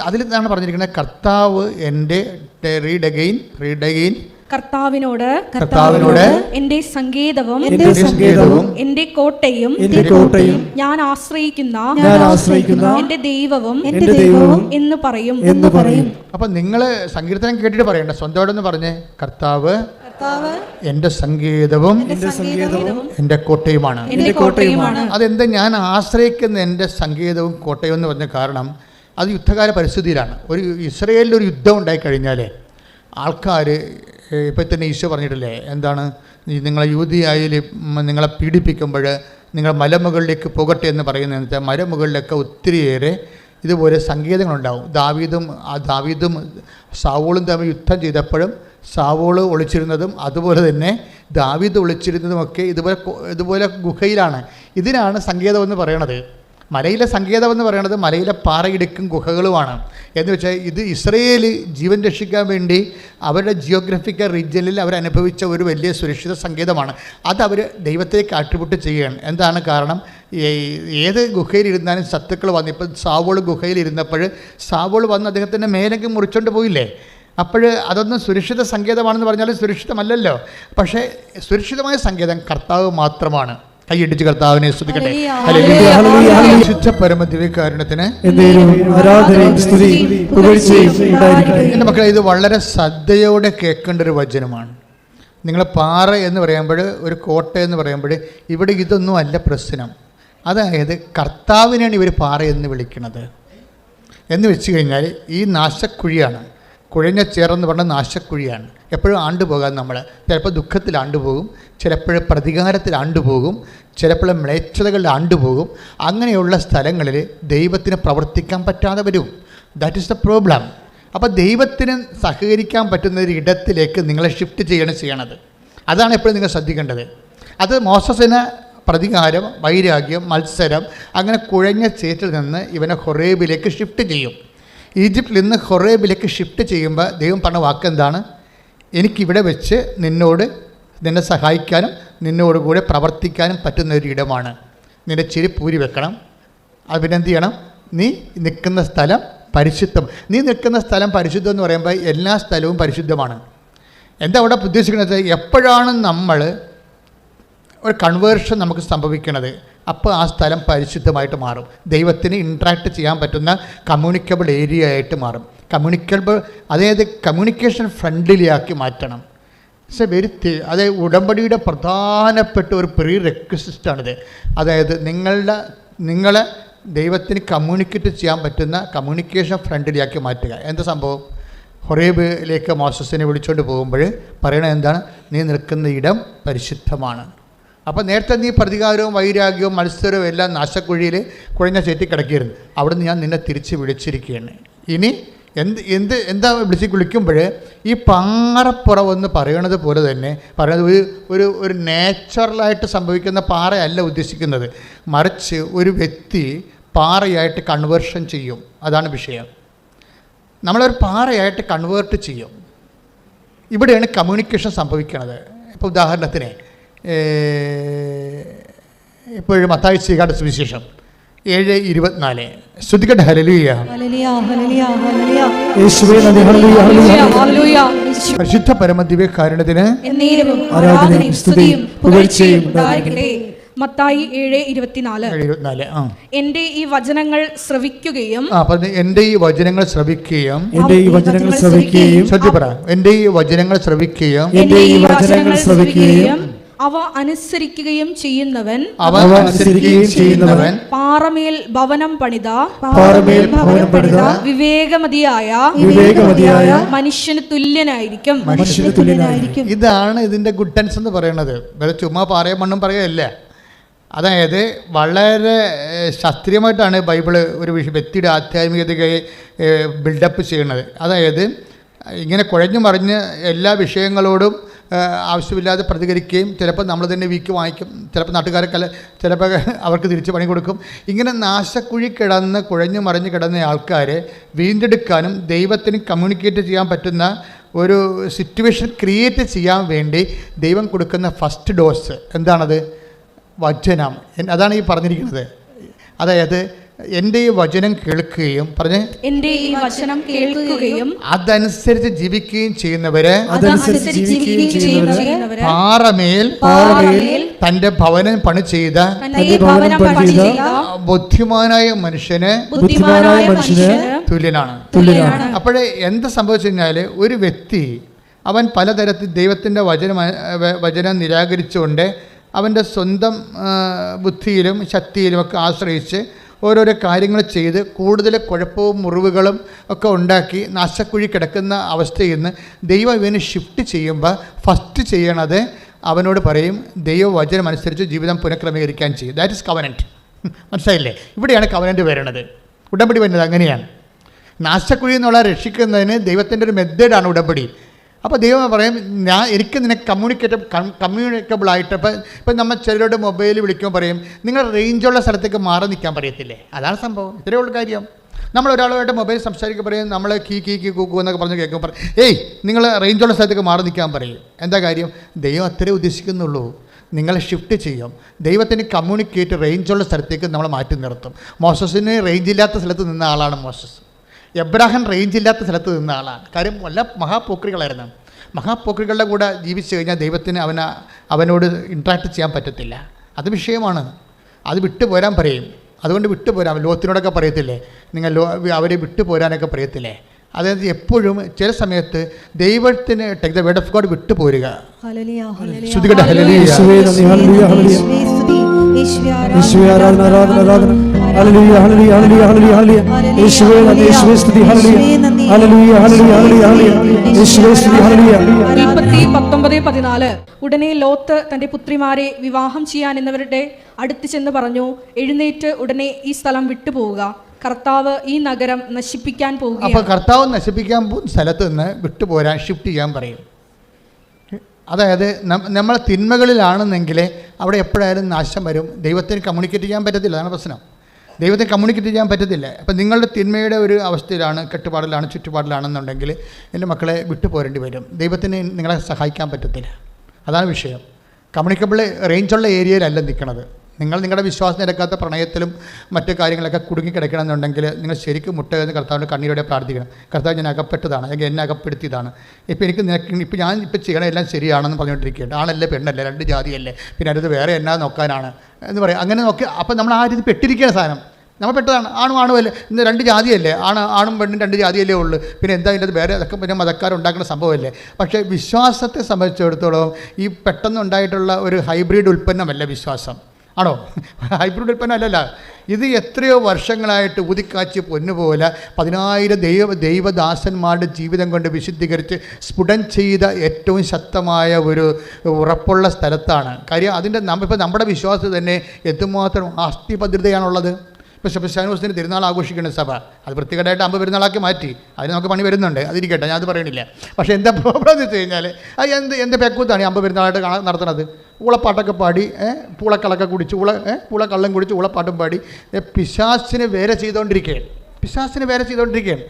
A: അതിൽ നിന്നാണ് പറഞ്ഞിരിക്കുന്നത് കർത്താവ് എൻ്റെ റീഡ് അഗെയിൻ
C: കർത്താവിനോട് എന്റെ സങ്കേതവും എന്റെ കോട്ടയും ഞാൻ ആശ്രയിക്കുന്ന എന്റെ ദൈവവും എന്ന് പറയും.
A: അപ്പൊ നിങ്ങൾ സങ്കീർത്തനം കേട്ടിട്ട് പറയണ്ട, സ്വന്തമായിട്ടൊന്ന് പറഞ്ഞേ, കർത്താവ് എന്റെ സങ്കേതവും എന്റെ കോട്ടയുമാണ്. അതെന്താ ഞാൻ ആശ്രയിക്കുന്ന എൻ്റെ സങ്കേതവും കോട്ടയും എന്ന് പറഞ്ഞ കാരണം അത് യുദ്ധകാല പരിസ്ഥിതിയിലാണ്. ഒരു ഇസ്രയേലിൽ ഒരു യുദ്ധം ഉണ്ടായിക്കഴിഞ്ഞാൽ ആൾക്കാർ ഇപ്പോൾ തന്നെ ഈശോ പറഞ്ഞിട്ടില്ലേ, എന്താണ്, നിങ്ങളെ യൂതിയായിൽ നിങ്ങളെ പീഡിപ്പിക്കുമ്പോൾ നിങ്ങൾ മലമുകളിലേക്ക് പോകട്ടെ എന്ന് പറയുന്നത് വെച്ചാൽ മലമുകളിലൊക്കെ ഒത്തിരിയേറെ ഇതുപോലെ സങ്കേതങ്ങളുണ്ടാവും. ദാവീദും സാവോളും തമ്മിൽ യുദ്ധം ചെയ്തപ്പോഴും സാവോള് ഒളിച്ചിരുന്നതും അതുപോലെ തന്നെ ദാവീദ് ഒളിച്ചിരുന്നതുമൊക്കെ ഇതുപോലെ ഗുഹയിലാണ്. ഇതിനാണ് സങ്കേതമെന്ന് പറയണത്. മലയിലെ സങ്കേതമെന്ന് പറയുന്നത് മലയിലെ പാറയിടുക്കും ഗുഹകളുമാണ്. എന്ന് വെച്ചാൽ ഇത് ഇസ്രയേൽ ജീവൻ രക്ഷിക്കാൻ വേണ്ടി അവരുടെ ജിയോഗ്രഫിക്കൽ റീജിയനിൽ അവരനുഭവിച്ച ഒരു വലിയ സുരക്ഷിത സങ്കേതമാണ്. അത് അവർ ദൈവത്തേക്ക് ആട്രിബ്യൂട്ട് ചെയ്യുകയാണ്. എന്താണ് കാരണം? ഏത് ഗുഹയിലിരുന്നാലും ശത്രുക്കൾ വന്ന്, ഇപ്പം സാവോള് ഗുഹയിലിരുന്നപ്പോൾ സാവോള് വന്ന് അദ്ദേഹത്തിൻ്റെ മേലേക്ക് മുറിച്ചുകൊണ്ട് പോയില്ലേ, അപ്പോൾ അതൊന്നും സുരക്ഷിത സങ്കേതമാണെന്ന് പറഞ്ഞാലും സുരക്ഷിതമല്ലല്ലോ. പക്ഷേ സുരക്ഷിതമായ സങ്കേതം കർത്താവ് മാത്രമാണ്. കൈയടിച്ച് കർത്താവിനെ സ്തുതിക്കട്ടെ. പരമദിവ്യകാരുണ്യത്തിന് എൻ്റെ മക്കളെ, ഇത് വളരെ ശ്രദ്ധയോടെ കേൾക്കേണ്ട ഒരു വചനമാണ്. നിങ്ങൾ പാറ എന്ന് പറയുമ്പോൾ, ഒരു കോട്ട എന്ന് പറയുമ്പോൾ ഇവിടെ ഇതൊന്നും അല്ല പ്രശ്നം. അതായത് കർത്താവിനെയാണ് ഇവർ പാറ എന്ന് വിളിക്കുന്നത്. എന്ന് വെച്ച് കഴിഞ്ഞാൽ ഈ നാശക്കുഴിയാണ്, കുഴഞ്ഞ ചേർന്ന് പറഞ്ഞ നാശക്കുഴിയാണ്. എപ്പോഴും ആണ്ടുപോകാൻ നമ്മൾ ചിലപ്പോൾ ദുഃഖത്തിൽ ആണ്ടുപോകും, ചിലപ്പോൾ പ്രതികാരത്തിൽ ആണ്ടുപോകും, ചിലപ്പോൾ മ്ലേച്ഛതകളിൽ ആണ്ടുപോകും. അങ്ങനെയുള്ള സ്ഥലങ്ങളിൽ ദൈവത്തിന് പ്രവർത്തിക്കാൻ പറ്റാതെ വരും. That is the problem. അപ്പോൾ ദൈവത്തിന് സഹകരിക്കാൻ പറ്റുന്ന ഒരു ഇടത്തിലേക്ക് നിങ്ങളെ ഷിഫ്റ്റ് ചെയ്യണത്. അതാണ് എപ്പോഴും നിങ്ങൾ ശ്രദ്ധിക്കേണ്ടത്. അത് മോസസിന് പ്രതികാരം, വൈരാഗ്യം, മത്സരം, അങ്ങനെ കുഴഞ്ഞ ചേറ്റിൽ നിന്ന് ഇവനെ ഹൊറേബിലേക്ക് ഷിഫ്റ്റ് ചെയ്യും. ഈജിപ്തിൽ നിന്ന് ഹൊറേബിലേക്ക് ഷിഫ്റ്റ് ചെയ്യുമ്പോൾ ദൈവം പറഞ്ഞ വാക്ക് എന്താണ്? എനിക്കിവിടെ വെച്ച് നിന്നെ സഹായിക്കാനും നിന്നോടുകൂടെ പ്രവർത്തിക്കാനും പറ്റുന്ന ഒരു ഇടമാണ്. നിന്റെ ചെരുപ്പ് ഊരി വെക്കണം. അത് പിന്നെ എന്ത് ചെയ്യണം? നീ നിൽക്കുന്ന സ്ഥലം പരിശുദ്ധം. നീ നിൽക്കുന്ന സ്ഥലം പരിശുദ്ധം എന്ന് പറയുമ്പോൾ എല്ലാ സ്ഥലവും പരിശുദ്ധമാണ്. എന്താ അവിടെ ഉദ്ദേശിക്കുന്നത്? എപ്പോഴാണ് നമ്മൾ ഒരു കൺവേർഷൻ നമുക്ക് സംഭവിക്കുന്നത്, അപ്പോൾ ആ സ്ഥലം പരിശുദ്ധമായിട്ട് മാറും. ദൈവത്തിന് ഇൻട്രാക്ട് ചെയ്യാൻ പറ്റുന്ന കമ്മ്യൂണിക്കബിൾ ഏരിയ ആയിട്ട് മാറും. അതായത് കമ്മ്യൂണിക്കേഷൻ ഫ്രണ്ട്ലി ആക്കി മാറ്റണം. അതായത് ഉടമ്പടിയുടെ പ്രധാനപ്പെട്ട ഒരു പ്രീ റെക്വിസിറ്റാണിത്. അതായത് നിങ്ങളെ ദൈവത്തിന് കമ്മ്യൂണിക്കേറ്റ് ചെയ്യാൻ പറ്റുന്ന കമ്മ്യൂണിക്കേഷൻ ഫ്രണ്ട്ലി ആക്കി മാറ്റുക. എന്താ സംഭവം? ഹൊറേബിലേക്ക് മോസസിനെ വിളിച്ചുകൊണ്ട് പോകുമ്പോൾ പറയണത് എന്താണ്? നീ നിൽക്കുന്ന ഇടം പരിശുദ്ധമാണ്. അപ്പോൾ നേരത്തെ നീ പ്രതികാരവും വൈരാഗ്യവും മത്സരവും എല്ലാം നാശക്കുഴിയിൽ കുഴഞ്ഞ ചേറ്റി കിടക്കിയിരുന്നു. അവിടെ നിന്ന് ഞാൻ നിന്നെ തിരിച്ച് വിളിച്ചിരിക്കുകയാണ്. ഇനി എന്താ വിളിക്കുമ്പോൾ ഈ പാറപ്പുറമെന്ന് പറയണത് പോലെ തന്നെ പറയുന്നത് ഒരു നാച്ചുറലായിട്ട് സംഭവിക്കുന്ന പാറയല്ല ഉദ്ദേശിക്കുന്നത്, മറിച്ച് ഒരു വ്യക്തി പാറയായിട്ട് കൺവേർഷൻ ചെയ്യും. അതാണ് വിഷയം. നമ്മളൊരു പാറയായിട്ട് കൺവേർട്ട് ചെയ്യും. ഇവിടെയാണ് കമ്മ്യൂണിക്കേഷൻ സംഭവിക്കുന്നത്. ഇപ്പോൾ ഉദാഹരണത്തിന് ഇപ്പോഴും മത്തായി ശ്രീകാട് സുവിശേഷം 7:24 ശ്രുതികട്ടെ. ഹല്ലേലൂയ, പരിശുദ്ധ പരമദിവ്യകാരുണ്യത്തിന്
C: ആരാധനയും സ്തുതിയും പുകഴ്ചയും ഉണ്ടായിരിക്കട്ടെ. മത്തായി 7:24 എന്റെ ഈ വചനങ്ങൾ ശ്രവിക്കുകയും
A: എന്റെ ഈ വചനങ്ങൾ ശ്രവിക്കുകയും
D: എന്റെ ഈ വചനങ്ങൾ ശ്രവിക്കുകയും
A: എന്റെ ഈ വചനങ്ങൾ ശ്രവിക്കുകയും
D: എന്റെ ഈ വചനങ്ങൾ ശ്രവിക്കുകയും
C: അവ അനുസരിക്കുകയും ചെയ്യുന്നവൻ പാറമേൽ ഭവനം പണിത വിവേകമതിയായ മനുഷ്യന് തുല്യനായിരിക്കും.
A: ഇതാണ് ഇതിന്റെ ഗുഡൻസ് എന്ന് പറയുന്നത്. വേറെ ചുമ്മാ പാറയും മണ്ണും പറയുകയല്ല. അതായത് വളരെ ശാസ്ത്രീയമായിട്ടാണ് ബൈബിള് ഒരു വ്യക്തിയുടെ ആധ്യാത്മികതയെ ബിൽഡപ്പ് ചെയ്യുന്നത്. അതായത് ഇങ്ങനെ കുഴഞ്ഞു മറിഞ്ഞ് എല്ലാ വിഷയങ്ങളോടും ആവശ്യമില്ലാതെ പ്രതികരിക്കുകയും ചിലപ്പോൾ നമ്മൾ തന്നെ വീക്ക് വാങ്ങിക്കും, ചിലപ്പോൾ നാട്ടുകാരൊക്കെ ചിലപ്പോൾ അവർക്ക് തിരിച്ച് പണി കൊടുക്കും. ഇങ്ങനെ നാശക്കുഴി കിടന്ന് കുഴഞ്ഞു മറിഞ്ഞ് കിടന്ന ആൾക്കാരെ വീണ്ടെടുക്കാനും ദൈവത്തിന് കമ്മ്യൂണിക്കേറ്റ് ചെയ്യാൻ പറ്റുന്ന ഒരു സിറ്റുവേഷൻ ക്രിയേറ്റ് ചെയ്യാൻ വേണ്ടി ദൈവം കൊടുക്കുന്ന ഫസ്റ്റ് ഡോസ് എന്താണത്? വചനം. അതാണ് ഈ പറഞ്ഞിരിക്കുന്നത്. അതായത് എൻ്റെ ഈ വചനം കേൾക്കുകയും
C: എൻ്റെ ഈ വചനം കേൾക്കുകയും
A: അതനുസരിച്ച് ജീവിക്കുകയും ചെയ്യുന്നവര് പാറമേൽ തന്റെ ഭവനം പണി ചെയ്ത ബുദ്ധിമാനായ മനുഷ്യന് തുല്യനാണ്. അപ്പോഴേ എന്ത് സംഭവിച്ചു കഴിഞ്ഞാല് ഒരു വ്യക്തി അവൻ പലതരത്തിൽ ദൈവത്തിൻ്റെ വചനം നിരാകരിച്ചുകൊണ്ട് അവൻ്റെ സ്വന്തം ബുദ്ധിയിലും ശക്തിയിലുമൊക്കെ ആശ്രയിച്ച് ഓരോരോ കാര്യങ്ങൾ ചെയ്ത് കൂടുതൽ കുഴപ്പവും മുറിവുകളും ഒക്കെ ഉണ്ടാക്കി നാശക്കുഴി കിടക്കുന്ന അവസ്ഥയിൽ നിന്ന് ദൈവം ഇവന് ഷിഫ്റ്റ് ചെയ്യുമ്പോൾ ഫസ്റ്റ് ചെയ്യണത് അവനോട് പറയും ദൈവവചനം അനുസരിച്ച് ജീവിതം പുനഃക്രമീകരിക്കാൻ ചെയ്യും. That is covenant. മനസ്സിലായില്ലേ? ഇവിടെയാണ് കവനൻറ്റ് വരുന്നത്. ഉടമ്പടി വരുന്നത് അങ്ങനെയാണ്. നാശക്കുഴി എന്നുള്ള രക്ഷിക്കുന്നതിന് ദൈവത്തിൻ്റെ ഒരു മെത്തേഡാണ് ഉടമ്പടി. അപ്പോൾ ദൈവം പറയും എനിക്ക് നിനക്ക് കമ്മ്യൂണിക്കബിളായിട്ട് ഇപ്പം നമ്മൾ ചിലരോട് മൊബൈൽ വിളിക്കുമ്പോൾ പറയും നിങ്ങൾ റേഞ്ചുള്ള സ്ഥലത്തേക്ക് മാറി നിൽക്കാൻ പറയത്തില്ലേ? അതാണ് സംഭവം. ഇത്രയേ ഉള്ള കാര്യം. നമ്മൾ ഒരാളുമായിട്ട് മൊബൈൽ സംസാരിക്കുക പറയും, നമ്മൾ കീ കൂക്കു എന്നൊക്കെ പറഞ്ഞ് കേൾക്കുമ്പോൾ പറയും നിങ്ങൾ റേഞ്ചുള്ള സ്ഥലത്തേക്ക് മാറി നിൽക്കാൻ പറയും. എന്താ കാര്യം? ദൈവം അത്രേ ഉദ്ദേശിക്കുന്നുള്ളൂ. നിങ്ങളെ ഷിഫ്റ്റ് ചെയ്യും. ദൈവത്തിന് കമ്മ്യൂണിക്കേറ്റ് റേഞ്ചുള്ള സ്ഥലത്തേക്ക് നമ്മൾ മാറ്റി നിർത്തും. മോസസിന് റേഞ്ചില്ലാത്ത സ്ഥലത്ത് നിന്ന ആളാണ് മോസസ്. എബ്രാഹിം റേഞ്ചില്ലാത്ത സ്ഥലത്ത് നിന്ന ആളാണ്. കാര്യം വല്ല മഹാപോക്രികളായിരുന്നു. മഹാപോക്രികളുടെ കൂടെ ജീവിച്ചു കഴിഞ്ഞാൽ ദൈവത്തിന് അവനോട് ഇൻട്രാക്ട് ചെയ്യാൻ പറ്റത്തില്ല. അത് വിഷയമാണ്. അത് വിട്ടുപോരാൻ പറയും. അതുകൊണ്ട് വിട്ടുപോരാൻ ലോത്തിനോടൊക്കെ പറയത്തില്ലേ, നിങ്ങൾ അവരെ വിട്ടുപോരാനൊക്കെ പറയത്തില്ലേ? അതായത് എപ്പോഴും ചില സമയത്ത് ദൈവത്തിന് take the word of God വിട്ടുപോരുക.
C: ഉടനെ ലോത്ത് തന്റെ പുത്രിമാരെ വിവാഹം ചെയ്യാൻ എന്നവരുടെ അടുത്ത് ചെന്ന് പറഞ്ഞു, എഴുന്നേറ്റ് ഉടനെ ഈ സ്ഥലം വിട്ടുപോവുക, കർത്താവ് ഈ നഗരം നശിപ്പിക്കാൻ പോകുക.
A: അപ്പോൾ കർത്താവ് നശിപ്പിക്കാൻ പോകുന്ന സ്ഥലത്ത് നിന്ന് വിട്ടുപോരാൻ ഷിഫ്റ്റ് ചെയ്യാൻ പറയും. അതായത് നമ്മൾ തിന്മകളിലാണെന്നെങ്കിൽ അവിടെ എപ്പോഴായാലും നാശം വരും. ദൈവത്തിന് കമ്മ്യൂണിക്കേറ്റ് ചെയ്യാൻ പറ്റത്തില്ല. അതാണ് പ്രശ്നം. ദൈവത്തെ കമ്മ്യൂണിക്കേറ്റ് ചെയ്യാൻ പറ്റത്തില്ല. അപ്പം നിങ്ങളുടെ തിന്മയുടെ ഒരു അവസ്ഥയിലാണ്, കെട്ടുപാടിലാണ്, ചുറ്റുപാടിലാണെന്നുണ്ടെങ്കിൽ എൻ്റെ മക്കളെ വിട്ടുപോരേണ്ടി വരും. ദൈവത്തിന് നിങ്ങളെ സഹായിക്കാൻ പറ്റത്തില്ല. അതാണ് വിഷയം. കമ്മ്യൂണിക്കബിൾ റേഞ്ചുള്ള ഏരിയയിലല്ല നിൽക്കുന്നത്. നിങ്ങൾ നിങ്ങളുടെ വിശ്വാസം നിരക്കാത്ത പ്രണയത്തിലും മറ്റു കാര്യങ്ങളൊക്കെ കുടുങ്ങിക്കിടക്കണമെന്നുണ്ടെങ്കിൽ നിങ്ങൾ ശരിക്കും മുട്ടയെന്ന് കർത്താവിൻ്റെ കണ്ണീരോടെ പ്രാർത്ഥിക്കണം. കർത്താവ് ഞാൻ അകപ്പെട്ടതാണ്, അല്ലെങ്കിൽ എന്നെ അകപ്പെടുത്തിയതാണ്, ഇപ്പോൾ എനിക്ക് ഇപ്പോൾ ഞാൻ ഇപ്പോൾ ചെയ്യണം എല്ലാം ശരിയാണെന്ന് പറഞ്ഞുകൊണ്ടിരിക്കുകയാണ്. ആണല്ലേ പെണ്ണല്ലേ, രണ്ട് ജാതിയല്ലേ, പിന്നെ അടുത്ത് വേറെ എന്നാ നോക്കാനാണ് എന്ന് പറയും. അങ്ങനെ നോക്കി അപ്പോൾ നമ്മൾ ആ രീതി പെട്ടിരിക്കുന്ന സാധനം നമ്മൾ പെട്ടതാണ്. ആണും അല്ലേ, ഇന്ന് രണ്ട് ജാതിയല്ലേ, ആണും പെണ്ണും രണ്ട് ജാതിയല്ലേ ഉള്ളൂ, പിന്നെ എന്താ ഇതിൻ്റെ വേറെ അതൊക്കെ പിന്നെ മതക്കാരുണ്ടാക്കുന്ന സംഭവമല്ലേ. പക്ഷേ വിശ്വാസത്തെ സംബന്ധിച്ചിടത്തോളം ഈ പെട്ടെന്നുണ്ടായിട്ടുള്ള ഒരു ഹൈബ്രിഡ് ഉൽപ്പന്നമല്ല വിശ്വാസം. ആണോ? ഹൈബ്രിഡ് ഉൽപ്പന്നം അല്ലല്ല. ഇത് എത്രയോ വർഷങ്ങളായിട്ട് ഊതിക്കാച്ചി പൊന്നുപോലെ 10,000 ദൈവദാസന്മാരുടെ ജീവിതം കൊണ്ട് വിശുദ്ധീകരിച്ച് സ്ഫുടം ചെയ്ത ഏറ്റവും ശക്തമായ ഒരു ഉറപ്പുള്ള സ്ഥലത്താണ്. കാര്യം അതിൻ്റെ ഇപ്പോൾ നമ്മുടെ വിശ്വാസത്തിൽ തന്നെ എന്തുമാത്രം ആസ്തിഭദ്രതയാണുള്ളത്. ഇപ്പോൾ ശബശാനോസിന് തിരുനാൾ ആഘോഷിക്കുന്ന സഭ അത് വൃത്തികേടായിട്ട് 50 പെരുന്നാളാക്കി മാറ്റി. അതിന് നമുക്ക് പണി വരുന്നുണ്ട്, അതിരിക്കട്ടെ, ഞാൻ അത് പറയണില്ല. പക്ഷേ എന്താ പ്രോബ്ലം എന്ന് വെച്ച് കഴിഞ്ഞാൽ അത് എന്ത് പെക്കൂത്താണ് 50 പെരുന്നാളായിട്ട് നടത്തുന്നത്? ഊളപ്പാട്ടൊക്കെ പാടി, പൂളക്കളൊക്കെ കുടിച്ച് പൂളക്കള്ളം കുടിച്ച് ഊളപ്പാട്ടും പാടി പിശാചിനെ വേറെ ചെയ്തുകൊണ്ടിരിക്കുകയാണ്.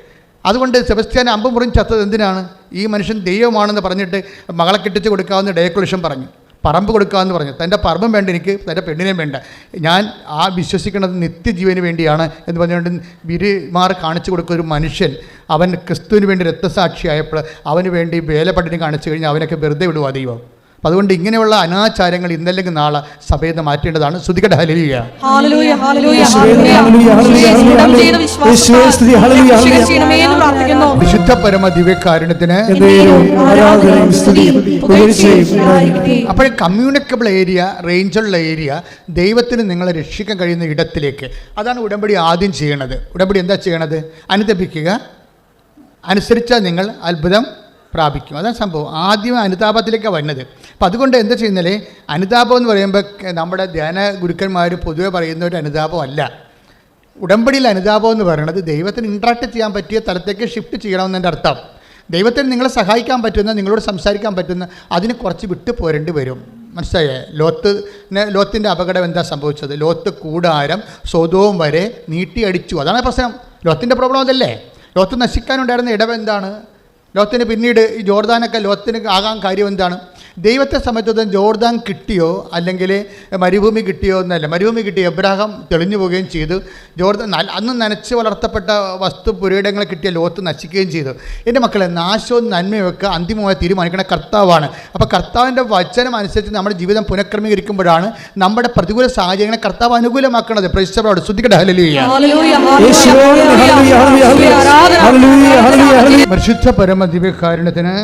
A: അതുകൊണ്ട് സെബസ്ത്യാൻ 50 മുറിഞ്ഞ് ചത്തത് എന്തിനാണ്? ഈ മനുഷ്യൻ ദൈവമാണെന്ന് പറഞ്ഞിട്ട് മകളെ കെട്ടിച്ച് കൊടുക്കാവുന്ന ഡെക്കറേഷൻ പറഞ്ഞു, പറമ്പ് കൊടുക്കാമെന്ന് പറഞ്ഞു. തൻ്റെ പറമ്പും വേണ്ട എനിക്ക്, തൻ്റെ പെണ്ണിനെയും വേണ്ട, ഞാൻ വിശ്വസിക്കുന്നത് നിത്യജീവന് വേണ്ടിയാണ് എന്ന് പറഞ്ഞുകൊണ്ട് വിരുമാർ കാണിച്ചു കൊടുക്കുന്ന ഒരു മനുഷ്യൻ അവൻ ക്രിസ്തുവിന് വേണ്ടി രക്തസാക്ഷിയായപ്പോൾ അവന് വേണ്ടി വേലപ്പട്ടിനെ കാണിച്ചു കഴിഞ്ഞാൽ അവനൊക്കെ വെറുതെ വിടുവാ ദൈവം. അപ്പം അതുകൊണ്ട് ഇങ്ങനെയുള്ള അനാചാരങ്ങൾ ഇന്നല്ലെങ്കിൽ നാളെ സഭയിൽ നിന്ന് മാറ്റേണ്ടതാണ്. ശ്രുതികട ഹല്ലേലൂയ. വിശുദ്ധ പരമ ദിവ്യകാരുണ്യത്തിന് അപ്പോൾ കമ്മ്യൂണിക്കബിൾ ഏരിയ, റേഞ്ചുള്ള ഏരിയ, ദൈവത്തിന് നിങ്ങളെ രക്ഷിക്കാൻ കഴിയുന്ന ഇടത്തിലേക്ക്, അതാണ് ഉടമ്പടി ആദ്യം ചെയ്യണത്. ഉടമ്പടി എന്താ ചെയ്യണത്? അനുതപിക്കുക, അനുസരിച്ചാൽ നിങ്ങൾ അത്ഭുതം പ്രാപിക്കും. അതാണ് സംഭവം. ആദ്യം അനുതാപത്തിലേക്കാണ് വരുന്നത്. അപ്പം അതുകൊണ്ട് എന്താ ചെയ്യുന്നത്? അനുതാപം എന്ന് പറയുമ്പോൾ നമ്മുടെ ധ്യാന ഗുരുക്കന്മാർ പൊതുവെ പറയുന്ന ഒരു അനുതാപമല്ല. ഉടമ്പടിയിൽ അനുതാപം എന്ന് പറയുന്നത് ദൈവത്തിന് ഇൻട്രാക്ട് ചെയ്യാൻ പറ്റിയ തലത്തേക്ക് ഷിഫ്റ്റ് ചെയ്യണമെന്നതിൻ്റെ അർത്ഥം. ദൈവത്തിന് നിങ്ങളെ സഹായിക്കാൻ പറ്റുന്ന, നിങ്ങളോട് സംസാരിക്കാൻ പറ്റുന്ന, അതിന് കുറച്ച് വിട്ടു പോരേണ്ടി വരും. മനസ്സിലായേ? ലോത്തിൻ്റെ അപകടം എന്താ സംഭവിച്ചത്? ലോത്ത് കൂടാരം സൊദോം വരെ നീട്ടിയടിച്ചു. അതാണ് പ്രശ്നം. ലോത്തിൻ്റെ പ്രോബ്ലം അതല്ലേ? ലോത്ത് നശിക്കാനുണ്ടായിരുന്ന ഇടവ് എന്താണ്? ലോത്തിന് പിന്നീട് ഈ ജോർദാനൊക്കെ ലോത്തിന് ആകാൻ കാര്യം എന്താണ്? ദൈവത്തെ സംബന്ധിച്ചിടത്തോളം ജോർദാൻ കിട്ടിയോ അല്ലെങ്കിൽ മരുഭൂമി കിട്ടിയോ എന്നല്ല. മരുഭൂമി കിട്ടി, എബ്രാഹാം തെളിഞ്ഞു പോവുകയും ചെയ്തു. ജോർദാൻ അന്ന് നനച്ച് വളർത്തപ്പെട്ട പുരയിടങ്ങൾ കിട്ടിയ ലോത്ത് നശിക്കുകയും ചെയ്തു. എൻ്റെ മക്കളെ, നാശവും നന്മയൊക്കെ അന്തിമമായി തീരുമാനിക്കുന്ന കർത്താവാണ്. അപ്പോൾ കർത്താവിൻ്റെ വചനം അനുസരിച്ച് നമ്മുടെ ജീവിതം പുനഃക്രമീകരിക്കുമ്പോഴാണ് നമ്മുടെ പ്രതികൂല സാഹചര്യങ്ങളെ കർത്താവ് അനുകൂലമാക്കുന്നത്. പ്രേക്ഷിച്ചവരോട് ശ്രുതികട ഹല്ലേലൂയ. പരിശുദ്ധ പരമ ദിവ്യകാരുണ്യത്തിന്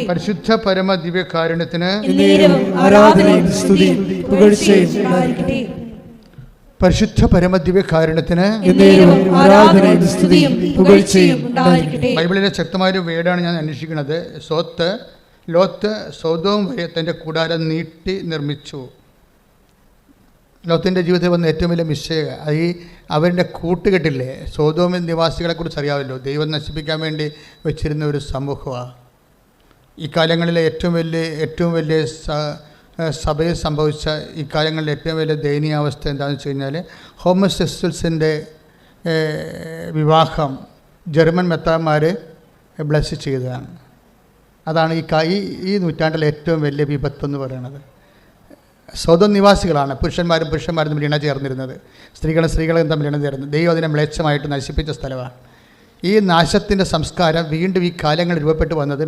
A: പരിശുദ്ധ പരമ ദിവ്യകാരുണ്യത്തിന് പരിശുദ്ധ പരമ ദിവ്യകാരുണ്യത്തിന് ബൈബിളിലെ ശക്തമായൊരു വേർഡാണ് ഞാൻ അന്വേഷിക്കുന്നത്. ലോത്ത് സൊദോം വരെ തൻ്റെ കൂടാരം നീട്ടി നിർമ്മിച്ചു. ലോത്തിൻ്റെ ജീവിതത്തിൽ വന്ന ഏറ്റവും വലിയ മിസ്റ്റേക്ക് ഈ അവരുടെ കൂട്ടുകെട്ടില്ലേ, സൊദോമിൻ നിവാസികളെക്കുറിച്ച് അറിയാമല്ലോ. ദൈവം നശിപ്പിക്കാൻ വേണ്ടി വെച്ചിരുന്ന ഒരു സമൂഹമാണ്. ഈ കാലങ്ങളിലെ ഏറ്റവും വലിയ സഭയിൽ സംഭവിച്ച ഈ കാലങ്ങളിലെ ഏറ്റവും വലിയ ദയനീയാവസ്ഥ എന്താണെന്ന് വെച്ച് കഴിഞ്ഞാൽ ഹോമോസെക്സ്വൽസിൻ്റെ വിവാഹം ജർമ്മൻ മെത്രാന്മാർ ബ്ലസ് ചെയ്തതാണ്. അതാണ് ഈ നൂറ്റാണ്ടിലെ ഏറ്റവും വലിയ വിപത്തെന്ന് പറയുന്നത്. സൊദോം നിവാസികളാണ് പുരുഷന്മാരും തമ്മിൽ ഇണചേർന്നിരുന്നത്, സ്ത്രീകളും തമ്മിൽ ഇണചേർന്നത്. ദൈവം അതിനെ മ്ലേച്ഛമായിട്ട് നശിപ്പിച്ച സ്ഥലമാണ്. ഈ നാശത്തിൻ്റെ സംസ്കാരം വീണ്ടും ഈ കാലങ്ങളിൽ രൂപപ്പെട്ടു വന്നത്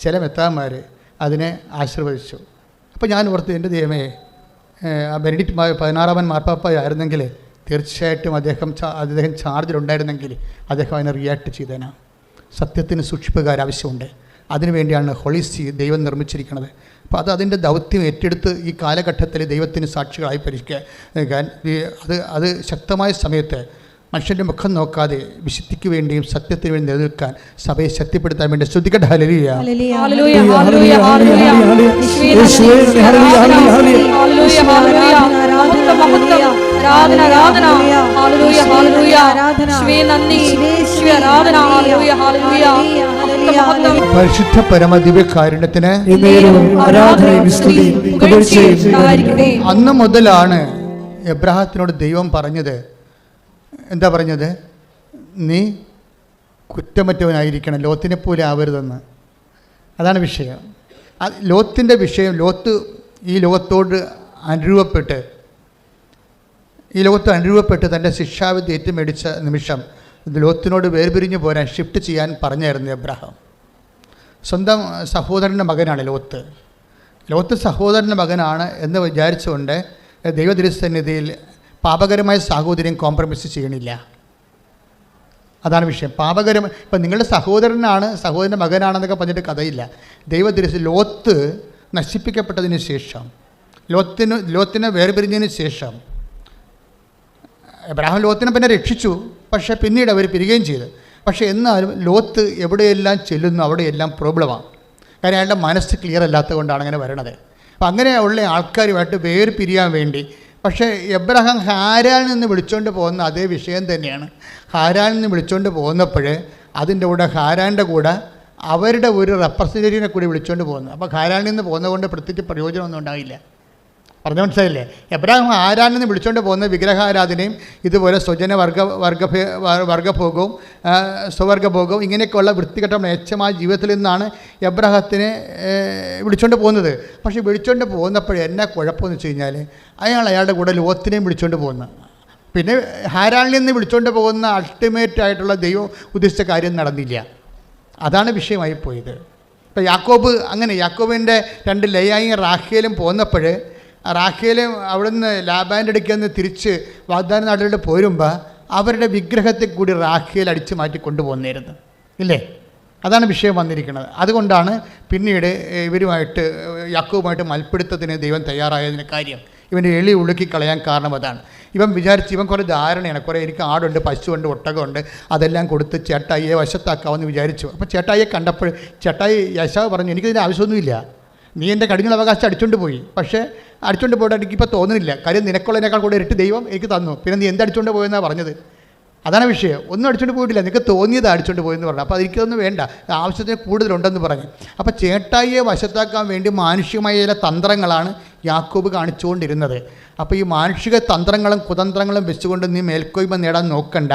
A: ചില മെത്രാന്മാർ അതിനെ ആശീർവദിച്ചു. അപ്പോൾ ഞാൻ ഓർത്ത്, എൻ്റെ ദൈവമേ, ബെനഡിക്ട് 16 മാർപ്പാപ്പയായിരുന്നെങ്കിൽ തീർച്ചയായിട്ടും അദ്ദേഹം ചാർജിലുണ്ടായിരുന്നെങ്കിൽ അദ്ദേഹം അതിനെ റിയാക്ട് ചെയ്തേനാ. സത്യത്തിന് സൂക്ഷിപ്പുകാർ ആവശ്യമുണ്ട്. അതിനുവേണ്ടിയാണ് ഹോളിസി ദൈവം നിർമ്മിച്ചിരിക്കുന്നത്. അപ്പോൾ അതിൻ്റെ ദൗത്യം ഏറ്റെടുത്ത് ഈ കാലഘട്ടത്തിൽ ദൈവത്തിന് സാക്ഷികളായി പരിഷ്കരിക്കാൻ അത് ശക്തമായ സമയത്ത് മനുഷ്യൻ്റെ മുഖം നോക്കാതെ വിശുദ്ധിക്ക് വേണ്ടിയും സത്യത്തിന് വേണ്ടി നിലനിൽക്കാൻ സഭയെ ശക്തിപ്പെടുത്താൻ വേണ്ടി ശ്രുതികട ഹല്ലേലൂയ. പരിശുദ്ധ പരമ ദിവ്യകാരുണ്യത്തിന് അന്ന് മുതലാണ് എബ്രാഹത്തിനോട് ദൈവം പറഞ്ഞത്. എന്താ പറഞ്ഞത്? നീ കുറ്റമറ്റവനായിരിക്കണം, ലോത്തിനെ പോലെ ആവരുതെന്ന്. അതാണ് വിഷയം. ലോത്തിൻ്റെ വിഷയം, ലോത്ത് ഈ ലോകത്തോട് അനുരൂപപ്പെട്ട് തൻ്റെ ശിക്ഷാവിധി ഏറ്റുമേടിച്ച നിമിഷം ലോത്തിനോട് വേർപിരിഞ്ഞു പോരാൻ ഷിഫ്റ്റ് ചെയ്യാൻ പറഞ്ഞായിരുന്നു എബ്രഹാം. സ്വന്തം സഹോദരൻ്റെ മകനാണ് ലോത്ത് സഹോദരൻ്റെ മകനാണ് എന്ന് വിചാരിച്ചുകൊണ്ട് ദൈവതിരുസന്നിധിയിൽ പാപകരമായ സാഹോദര്യം കോംപ്രമൈസ് ചെയ്യണില്ല. അതാണ് വിഷയം. ഇപ്പം നിങ്ങളുടെ സഹോദരൻ്റെ മകനാണെന്നൊക്കെ പറഞ്ഞിട്ട് കഥയില്ല. ലോത്ത് നശിപ്പിക്കപ്പെട്ടതിന് ശേഷം, ലോത്തിനെ വേർപിരിഞ്ഞതിന് ശേഷം എബ്രഹാം ലോത്തിനെ പിന്നെ രക്ഷിച്ചു. പക്ഷേ പിന്നീട് അവർ പിരിയുകയും ചെയ്തു. പക്ഷേ എന്നാലും ലോത്ത് എവിടെയെല്ലാം ചെല്ലുന്നു അവിടെയെല്ലാം പ്രോബ്ലമാണ്. കാര്യം അയാളുടെ മനസ്സ് ക്ലിയർ അല്ലാത്തത് കൊണ്ടാണ് അങ്ങനെ വരണത്. അപ്പം അങ്ങനെയുള്ള ആൾക്കാരുമായിട്ട് വേർപിരിയാൻ വേണ്ടി, പക്ഷേ എബ്രഹാം ഹാരാനിൽ നിന്ന് വിളിച്ചുകൊണ്ട് പോകുന്ന അതേ വിഷയം തന്നെയാണ്. ഹാരാനിൽ നിന്ന് വിളിച്ചുകൊണ്ട് പോകുന്നപ്പോൾ അതിൻ്റെ കൂടെ ഹാരാൻ്റെ കൂടെ അവരുടെ ഒരു റെപ്രസെൻറ്റേറ്റീവിനെ കൂടി വിളിച്ചുകൊണ്ട് പോകുന്നു. അപ്പോൾ ഹാരാനിൽ നിന്ന് പോകുന്നതുകൊണ്ട് പ്രത്യേകിച്ച് പ്രയോജനമൊന്നും ഉണ്ടാവില്ല. പറഞ്ഞു മനസ്സിലായില്ലേ? എബ്രഹാം ഹാരാനിൽ നിന്ന് വിളിച്ചുകൊണ്ട് പോകുന്ന വിഗ്രഹാരാധനയും ഇതുപോലെ സ്വജന വർഗഭോഗവും സ്വവർഗഭോഗവും ഇങ്ങനെയൊക്കെയുള്ള വൃത്തികെട്ട മേച്ഛമായ ജീവിതത്തിൽ നിന്നാണ് എബ്രഹത്തിനെ വിളിച്ചുകൊണ്ട് പോകുന്നത്. പക്ഷേ വിളിച്ചുകൊണ്ട് പോകുന്നപ്പോൾ എന്നാ കുഴപ്പമെന്ന് വെച്ച് കഴിഞ്ഞാൽ അയാളുടെ കൂടെ ലോത്തിനെയും വിളിച്ചുകൊണ്ട് പോകുന്നു. പിന്നെ ഹാരാനിൽ നിന്ന് വിളിച്ചുകൊണ്ട് പോകുന്ന അൾട്ടിമേറ്റ് ആയിട്ടുള്ള ദൈവം ഉദ്ദേശിച്ച കാര്യം നടന്നില്ല. അതാണ് വിഷയമായി പോയത്. ഇപ്പോൾ യാക്കോബിൻ്റെ 2 ലേയായും റാഖേലും പോന്നപ്പോൾ റാഖേൽ അവിടുന്ന് ലാബാൻ്റെ അടുക്കൽ നിന്ന് തിരിച്ച് വാഗ്ദാന നാട്ടിലോട്ട് പോരുമ്പോൾ അവരുടെ വിഗ്രഹത്തെ കൂടി റാഖേൽ അടിച്ചു മാറ്റി കൊണ്ടുപോകുന്നായിരുന്നു ഇല്ലേ? അതാണ് വിഷയം വന്നിരിക്കുന്നത്. അതുകൊണ്ടാണ് പിന്നീട് യാക്കോബുമായിട്ട് മൽപ്പിടുത്തത്തിന് ദൈവം തയ്യാറായതിന് കാര്യം. ഇവൻ്റെ എളി ഉളുക്കി കളയാൻ കാരണം അതാണ്. ഇവൻ കുറേ ധാരണയാണ്, എനിക്ക് ആടുണ്ട്, പശുവുണ്ട്, ഒട്ടകമുണ്ട്, അതെല്ലാം കൊടുത്ത് ചേട്ടായിയെ വശത്താക്കാമെന്ന് വിചാരിച്ചു. അപ്പോൾ ചേട്ടായിയെ കണ്ടപ്പോൾ യശാവ് പറഞ്ഞു, എനിക്കിതിൻ്റെ ആവശ്യമൊന്നുമില്ല, നീ എൻ്റെ കടിഞ്ഞ അവകാശം അടിച്ചുകൊണ്ട് പോയി. പക്ഷേ അടിച്ചുകൊണ്ട് പോയിട്ട് എനിക്കിപ്പോൾ തോന്നുന്നില്ല, കാര്യം നിനക്കുള്ളതിനേക്കാൾ കൂടെ ഇരട്ടി ദൈവം എനിക്ക് തന്നു, പിന്നെ നീ എന്തടിച്ചുകൊണ്ട് പോയെന്നാണ് പറഞ്ഞത്. അതാണ് വിഷയം. ഒന്നും അടിച്ചുകൊണ്ട് പോയിട്ടില്ല, നിനക്ക് തോന്നിയത് അടിച്ചുകൊണ്ട് പോയെന്ന് പറഞ്ഞു. അപ്പോൾ എനിക്കൊന്നും വേണ്ട, ആവശ്യത്തിന് കൂടുതലുണ്ടെന്ന് പറഞ്ഞു. അപ്പോൾ ചേട്ടായിയെ വശത്താക്കാൻ വേണ്ടി മാനുഷികമായ ചില തന്ത്രങ്ങളാണ് യാക്കോബ് കാണിച്ചുകൊണ്ടിരുന്നത്. അപ്പോൾ ഈ മാനുഷിക തന്ത്രങ്ങളും കുതന്ത്രങ്ങളും വെച്ചുകൊണ്ട് നീ മേൽക്കോയ്മ നേടാൻ നോക്കണ്ട,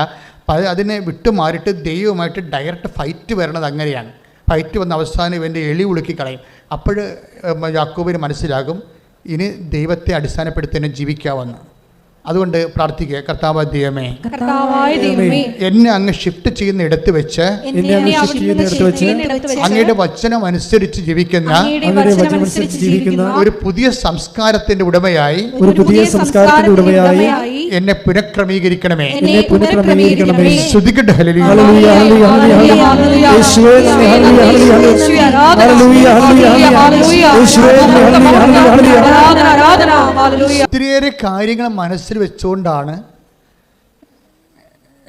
A: അതിനെ വിട്ടുമാറിയിട്ട് ദൈവവുമായിട്ട് ഡയറക്റ്റ് ഫൈറ്റ് വരണത് അങ്ങനെയാണ്. ഫൈറ്റ് വന്ന അവസാനം ഇവൻ്റെ എളി ഉളുക്കി കളയും. അപ്പോൾ യാക്കോബിന് മനസ്സിലാകും ഇനി ദൈവത്തെ അടിസ്ഥാനപ്പെടുത്തി ജീവിക്കാമെന്ന്. അതുകൊണ്ട് പ്രാർത്ഥിക്കുക, കർത്താവായ ദൈവമേ, എന്നെ അങ്ങ് ഷിഫ്റ്റ് ചെയ്യുന്ന ഇടത്ത് വെച്ച് അങ്ങയുടെ വചനം അനുസരിച്ച് ജീവിക്കുന്ന ഒരു പുതിയ സംസ്കാരത്തിന്റെ ഉടമയായി എന്നെ പുനഃക്രമീകരിക്കണമേ. ശ്രുതിക്കട്ടെ ഹല്ലേലൂയ. ഒത്തിരിയേറെ കാര്യങ്ങൾ മനസ്സിൽ വെച്ചുകൊണ്ടാണ്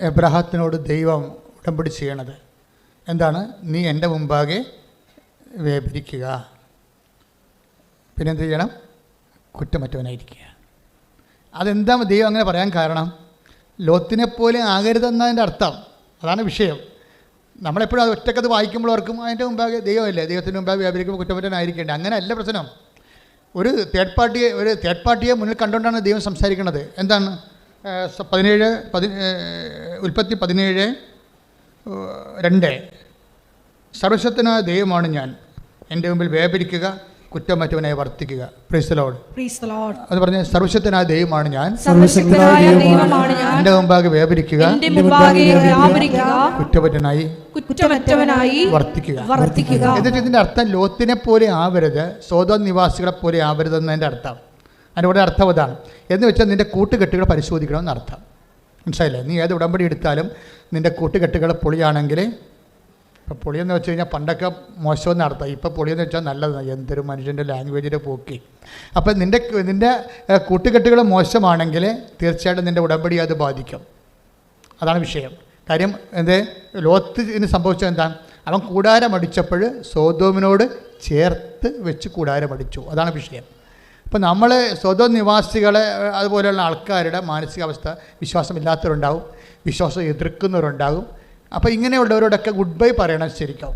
A: എബ്രഹാത്തിനോട് ദൈവം ഉടമ്പടി ചെയ്യണത്. എന്താണ്? നീ എൻ്റെ മുമ്പാകെ വേപരിക്കുക, പിന്നെന്ത് ചെയ്യണം? കുറ്റമറ്റവനായിരിക്കുക. അതെന്താ ദൈവം അങ്ങനെ പറയാൻ കാരണം? ലോത്തിനെപ്പോലെ ആകരുതെന്നതിൻ്റെ അർത്ഥം. അതാണ് വിഷയം. നമ്മളെപ്പോഴും അത് ഒറ്റക്കത് വായിക്കുമ്പോൾ ഓർക്കും അതിൻ്റെ മുമ്പാകെ ദൈവമല്ലേ, ദൈവത്തിൻ്റെ മുമ്പാകെ വ്യാപരിക്കുമ്പോൾ കുറ്റമറ്റവനായിരിക്കേണ്ടത്. അങ്ങനെ അല്ല പ്രശ്നം. ഒരു തേർഡ് പാർട്ടിയെ മുന്നിൽ കണ്ടുകൊണ്ടാണ് ദൈവം സംസാരിക്കുന്നത്. എന്താണ്? ഉൽപ്പത്തി 17:2 സർവശക്തനായ ദൈവമാണ് ഞാൻ, എൻ്റെ മുമ്പിൽ വ്യാപരിക്കുക, കുറ്റമറ്റവനായി വർത്തിക്കുക. Praise the Lord. അത് പറഞ്ഞ സർവശക്തനായ ദൈവമാണ് ഞാൻ, എൻ്റെ മുമ്പാകെ വ്യാപരിക്കുക, കുറ്റമറ്റവനായി വർത്തിക്കുക. എന്നിട്ട് ഇതിൻ്റെ അർത്ഥം ലോത്തിനെ പോലെ ആവരുത്, സോദോം നിവാസികളെ പോലെ ആവരുതെന്നതിൻ്റെ അർത്ഥം. അതിൻ്റെ അർത്ഥം അതാണ്. എന്ന് വെച്ചാൽ നിൻ്റെ കൂട്ടുകെട്ടുകൾ പരിശോധിക്കണമെന്ന് അർത്ഥം. മനസ്സിലായില്ലേ? നീ ഏത് ഉടമ്പടി എടുത്താലും നിൻ്റെ കൂട്ടുകെട്ടുകൾ പൊളിയാണെങ്കിൽ, ഇപ്പോൾ പൊളിയെന്ന് വെച്ച് കഴിഞ്ഞാൽ പണ്ടൊക്കെ മോശമെന്ന് അർത്ഥം, ഇപ്പോൾ പൊളിയെന്ന് വെച്ചാൽ നല്ലതാണ്. എന്തൊരു മനുഷ്യൻ്റെ ലാംഗ്വേജിൻ്റെ പോക്കി. അപ്പം നിൻ്റെ കൂട്ടുകെട്ടുകൾ മോശമാണെങ്കിൽ തീർച്ചയായിട്ടും നിൻ്റെ ഉടമ്പടി അത് ബാധിക്കും. അതാണ് വിഷയം. കാര്യം ലോത്തിന് സംഭവിച്ചത് എന്താണ്? അവൻ കൂടാരമടിച്ചപ്പോൾ സോദോമിനോട് ചേർത്ത് വെച്ച് കൂടാരമടിച്ചു. അതാണ് വിഷയം. അപ്പോൾ നമ്മൾ സ്വതം നിവാസികളെ അതുപോലെയുള്ള ആൾക്കാരുടെ മാനസികാവസ്ഥ, വിശ്വാസമില്ലാത്തവരുണ്ടാവും, വിശ്വാസം എതിർക്കുന്നവരുണ്ടാകും. അപ്പോൾ ഇങ്ങനെയുള്ളവരോടൊക്കെ ഗുഡ് ബൈ പറയണം ശരിക്കും.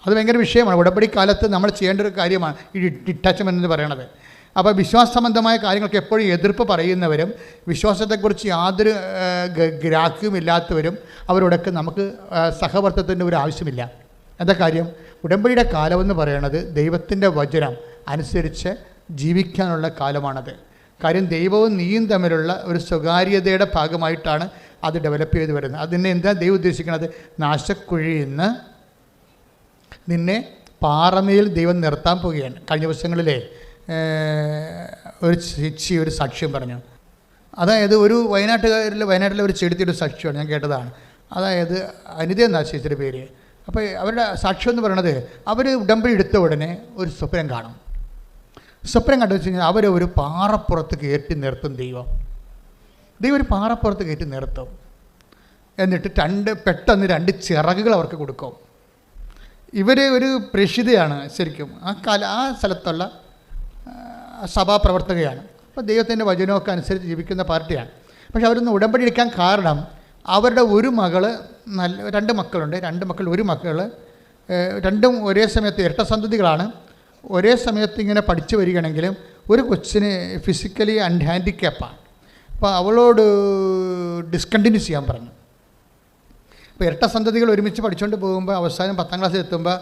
A: അത് ഭയങ്കര വിഷയമാണ്. ഉടമ്പടി കാലത്ത് നമ്മൾ ചെയ്യേണ്ട ഒരു കാര്യമാണ് ഈ ഡിറ്റാച്ച്മെൻ്റ് എന്ന് പറയണത്. അപ്പോൾ വിശ്വാസ സംബന്ധമായ കാര്യങ്ങൾക്ക് എപ്പോഴും എതിർപ്പ് പറയുന്നവരും വിശ്വാസത്തെക്കുറിച്ച് യാതൊരു ഗ്രാഹ്യമില്ലാത്തവരും അവരോടൊക്കെ നമുക്ക് സഹവർത്തത്തിൻ്റെ ഒരു ആവശ്യമില്ല. എന്താ കാര്യം? ഉടമ്പടിയുടെ കാലമെന്ന് പറയുന്നത് ദൈവത്തിൻ്റെ വചനം അനുസരിച്ച് ജീവിക്കാനുള്ള കാലമാണത്. കാര്യം ദൈവവും നീയും തമ്മിലുള്ള ഒരു സ്വകാര്യതയുടെ ഭാഗമായിട്ടാണ് അത് ഡെവലപ്പ് ചെയ്ത് വരുന്നത്. അതിനെ എന്താ ദൈവം ഉദ്ദേശിക്കുന്നത്? നാശക്കുഴിയിൽ നിന്ന് നിന്നെ പാറമേൽ ദൈവം നിർത്താൻ പോവുകയാണ്. കഴിഞ്ഞ ദിവസങ്ങളിലെ ഒരു ചേച്ചി ഒരു സാക്ഷ്യം പറഞ്ഞു. അതായത് ഒരു വയനാട്ടിലെ ഒരു ചെടുത്തിയുടെ സാക്ഷ്യമാണ്, ഞാൻ കേട്ടതാണ്. അതായത് അനിത എന്നാ ചേച്ചിയുടെ പേര്. അപ്പോൾ അവരുടെ സാക്ഷ്യം എന്ന് പറയണത്, അവർ ഉടമ്പടി എടുത്ത ഉടനെ ഒരു സ്വപ്നം കാണും. സ്വപ്നം കണ്ടു വെച്ച് കഴിഞ്ഞാൽ അവർ ഒരു പാറപ്പുറത്ത് കയറ്റി നിർത്തും. ദൈവം ഒരു പാറപ്പുറത്ത് കയറ്റി നിർത്തും. എന്നിട്ട് പെട്ടെന്ന് 2 ചിറകുകൾ അവർക്ക് കൊടുക്കും. ഇവർ ഒരു പ്രേക്ഷിതയാണ് ശരിക്കും, ആ സ്ഥലത്തുള്ള സഭാപ്രവർത്തകയാണ്. അപ്പോൾ ദൈവത്തിൻ്റെ വചനമൊക്കെ അനുസരിച്ച് ജീവിക്കുന്ന പാർട്ടിയാണ്. പക്ഷെ അവരൊന്ന് ഉടമ്പടി എടുക്കാൻ കാരണം അവരുടെ ഒരു മകൾ 2 മക്കളുണ്ട്. 2 മക്കൾ, ഒരു മക്കൾ രണ്ടും ഒരേ സമയത്ത് ഇരട്ടസന്തതികളാണ്. ഒരേ സമയത്ത് ഇങ്ങനെ പഠിച്ചു വരികയാണെങ്കിലും ഒരു കൊച്ചിന് ഫിസിക്കലി ഹാൻഡിക്യാപ്പാണ്. അപ്പോൾ അവളോട് ഡിസ്കണ്ടിന്യൂ ചെയ്യാൻ പറഞ്ഞു. അപ്പോൾ ഇരട്ടസന്തതികൾ ഒരുമിച്ച് പഠിച്ചുകൊണ്ട് പോകുമ്പോൾ അവസാനം 10ാം ക്ലാസ്സിൽ എത്തുമ്പോൾ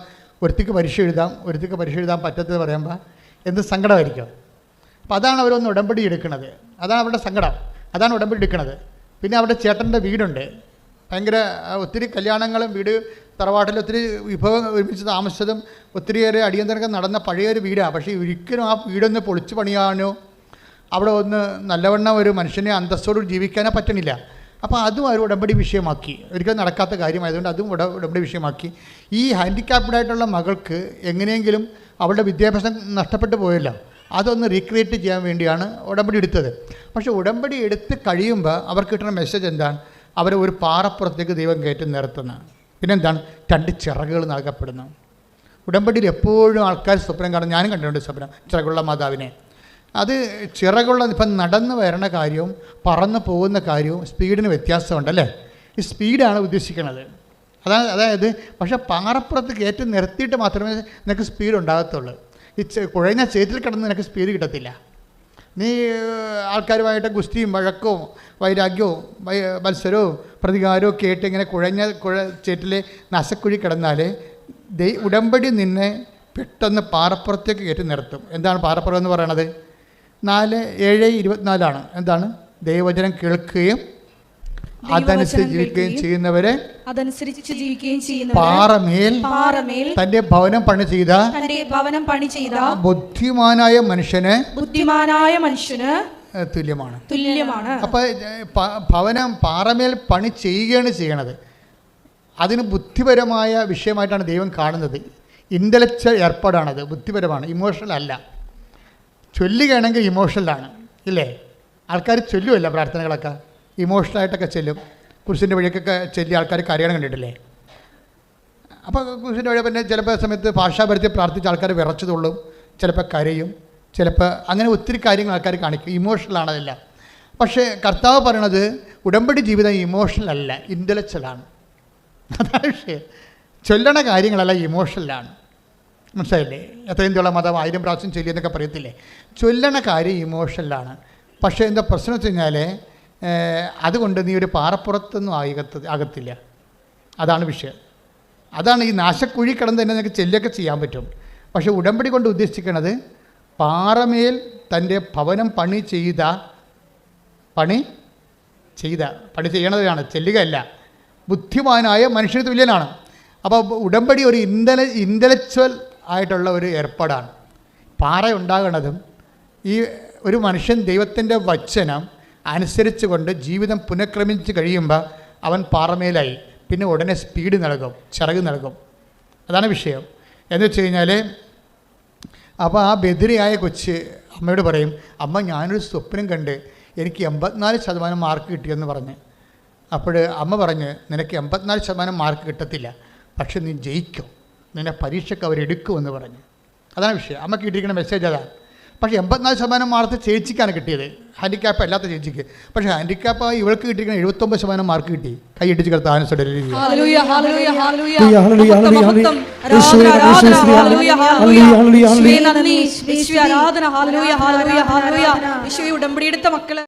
A: ഒരുത്തിക്ക് പരീക്ഷ എഴുതാൻ പറ്റത്തത് പറയുമ്പോൾ എന്ത് സങ്കടമായിരിക്കും. അപ്പോൾ അതാണ് അവരൊന്ന് ഉടമ്പടി എടുക്കുന്നത്. അതാണ് അവരുടെ സങ്കടം, അതാണ് ഉടമ്പടി എടുക്കുന്നത്. പിന്നെ അവിടെ ചേട്ടൻ്റെ വീടുണ്ട്, ഭയങ്കര ഒത്തിരി കല്യാണങ്ങളും വീട് തറവാട്ടിൽ ഒത്തിരി വിഭവം ഒരുമിച്ച് താമസിച്ചതും ഒത്തിരിയേറെ അടിയന്തരമൊക്കെ നടന്ന പഴയൊരു വീടാണ്. പക്ഷേ ഒരിക്കലും ആ വീടൊന്ന് പൊളിച്ചു പണിയാനോ അവിടെ ഒന്ന് നല്ലവണ്ണം ഒരു മനുഷ്യനെ അന്തസ്സോട് ജീവിക്കാനോ പറ്റണില്ല. അപ്പോൾ അതും അവർ ഉടമ്പടി വിഷയമാക്കി. ഒരിക്കലും നടക്കാത്ത കാര്യമായതുകൊണ്ട് അതും ഉടമ്പടി വിഷയമാക്കി. ഈ ഹാൻഡിക്യാപ്ഡായിട്ടുള്ള മകൾക്ക് എങ്ങനെയെങ്കിലും അവളുടെ വിദ്യാഭ്യാസം നഷ്ടപ്പെട്ടു പോയല്ലോ, അതൊന്ന് റീക്രിയേറ്റ് ചെയ്യാൻ വേണ്ടിയാണ് ഉടമ്പടി എടുത്തത്. പക്ഷേ ഉടമ്പടി എടുത്ത് കഴിയുമ്പോൾ അവർക്ക് കിട്ടുന്ന മെസ്സേജ് എന്താണ്? അവരെ ഒരു പാറപ്പുറത്തേക്ക് ദൈവം കയറ്റി നിർത്തുന്നതാണ്. പിന്നെന്താണ്? 2 ചിറകുകൾ നൽകപ്പെടുന്നു. ഉടമ്പടിയിൽ എപ്പോഴും ആൾക്കാർ സ്വപ്നം കാണും. ഞാനും കണ്ടിട്ടുണ്ട് സ്വപ്നം, ചിറകുള്ള മാതാവിനെ. അത് ചിറകുള്ള ഇപ്പം നടന്നു വരണ കാര്യവും പറന്നു പോകുന്ന കാര്യവും സ്പീഡിന് വ്യത്യാസമുണ്ടല്ലേ? ഈ സ്പീഡാണ് ഉദ്ദേശിക്കുന്നത്. അതായത് പക്ഷേ പാറപ്പുറത്ത് കയറ്റി നിർത്തിയിട്ട് മാത്രമേ നിനക്ക് സ്പീഡ് ഉണ്ടാകത്തുള്ളൂ. ഈ കുഴഞ്ഞ ചേറ്റിൽ കിടന്ന് നിനക്ക് സ്പീഡ് കിട്ടത്തില്ല. നീ ആൾക്കാരുമായിട്ട് ഗുസ്തിയും വഴക്കവും വൈരാഗ്യവും മത്സരവും പ്രതികാരവും ഒക്കെ ആയിട്ട് ഇങ്ങനെ ചേറ്റിലെ നശക്കുഴി കിടന്നാൽ ഉടമ്പടി നിന്നെ പെട്ടെന്ന് പാറപ്പുറത്തേക്ക് കയറ്റി നിർത്തും. എന്താണ് പാറപ്പുറം എന്ന് പറയണത്? 4:7-24 എന്താണ്? ദൈവവചനം കേൾക്കുകയും അതനുസരിച്ച് ജീവിക്കുകയും ചെയ്യുന്നവരെ പാറമേൽ തന്റെ ഭവനം പണി ചെയ്ത ബുദ്ധിമാനായ മനുഷ്യന് തുല്യമാണ്. അപ്പൊ പാറമേൽ പണി ചെയ്യുകയാണ് ചെയ്യണത്. അതിന് ബുദ്ധിപരമായ വിഷയമായിട്ടാണ് ദൈവം കാണുന്നത്. ഇൻ്റലക്ച്വൽ ഏർപ്പാടാണത്, ബുദ്ധിപരമാണ്, ഇമോഷണൽ അല്ല. ചൊല്ലുകയാണെങ്കിൽ ഇമോഷണലാണ് ഇല്ലേ? ആൾക്കാർ ചൊല്ലുമല്ല പ്രാർത്ഥനകളൊക്കെ, ഇമോഷണലായിട്ടൊക്കെ ചെല്ലും. കുരിശിൻ്റെ വഴിയൊക്കെ ചെല്ലി ആൾക്കാർ കരയണം കണ്ടിട്ടില്ലേ? അപ്പോൾ കുരിശിൻ്റെ വഴി പിന്നെ ചിലപ്പോൾ സമയത്ത് ഭാഷാപരത്തി പ്രാർത്ഥിച്ച് ആൾക്കാർ വിറച്ചു തുള്ളും, ചിലപ്പോൾ കരയും, ചിലപ്പോൾ അങ്ങനെ ഒത്തിരി കാര്യങ്ങൾ ആൾക്കാർ കാണിക്കും. ഇമോഷണലാണ് അതെല്ലാം. പക്ഷേ കർത്താവ് പറയണത് ഉടമ്പടി ജീവിതം ഇമോഷണൽ അല്ല, ഇൻ്റലക്ച്വലാണ്. അതാണ് വിഷയം. ചൊല്ലണ കാര്യങ്ങളല്ല, ഇമോഷണലാണ്. മനസ്സിലായില്ലേ? എത്രയും തുള്ള മതം 1000 പ്രാവശ്യം ചൊല്ലിയെന്നൊക്കെ പറയത്തില്ലേ? ചൊല്ലണ കാര്യം ഇമോഷണലാണ്. പക്ഷേ എന്താ പ്രശ്നം വെച്ച് കഴിഞ്ഞാൽ അതുകൊണ്ട് നീ ഒരു പാറപ്പുറത്തൊന്നും ആകത്തില്ല. അതാണ് വിഷയം. അതാണ് ഈ നാശക്കുഴി കിടന്ന് തന്നെ നിനക്ക് ചെല്ലൊക്കെ ചെയ്യാൻ പറ്റും. പക്ഷേ ഉടമ്പടി കൊണ്ട് ഉദ്ദേശിക്കുന്നത് പാറമേൽ തൻ്റെ ഭവനം പണി ചെയ്യണതാണ്, ചെല്ലുകയല്ല. ബുദ്ധിമാനായ മനുഷ്യന് തുല്യനാണ്. അപ്പോൾ ഉടമ്പടി ഒരു ഇൻ്റലക്ച്വൽ ആയിട്ടുള്ള ഒരു ഏർപ്പാടാണ്. പാറ ഉണ്ടാകണതും ഈ ഒരു മനുഷ്യൻ ദൈവത്തിൻ്റെ വചനം അനുസരിച്ച് കൊണ്ട് ജീവിതം പുനഃക്രമിച്ച് കഴിയുമ്പോൾ അവൻ പാറമേലായി. പിന്നെ ഉടനെ സ്പീഡ് നൽകും, ചിറക് നൽകും. അതാണ് വിഷയം. എന്ന് വെച്ച് കഴിഞ്ഞാൽ അപ്പോൾ ആ ബദിരിയായ കൊച്ച് അമ്മയോട് പറയും, അമ്മ ഞാനൊരു സ്വപ്നം കണ്ട് എനിക്ക് 84% മാർക്ക് കിട്ടിയെന്ന് പറഞ്ഞ്. അപ്പോൾ അമ്മ പറഞ്ഞ് നിനക്ക് 84% മാർക്ക് കിട്ടത്തില്ല, പക്ഷെ നീ ജയിക്കും, നിന്നെ പരീക്ഷയ്ക്ക് അവരെടുക്കുമെന്ന് പറഞ്ഞു. അതാണ് വിഷയം. അമ്മക്ക് കിട്ടിയിരിക്കുന്ന മെസ്സേജ് അതാണ്. പക്ഷേ 84% മാർക്ക് ചേച്ചിക്കാണ് കിട്ടിയത്, ഹാൻഡിക്യാപ്പ് അല്ലാത്ത ചേച്ചിക്ക്. പക്ഷേ ഹാൻഡിക്യാപ്പ് ഇവൾക്ക് കിട്ടിയിരിക്കുന്ന 79% മാർക്ക് കിട്ടി. കൈയിടിച്ച് കിടത്ത
C: ഉടമ്പടിയെടുത്ത മക്കള്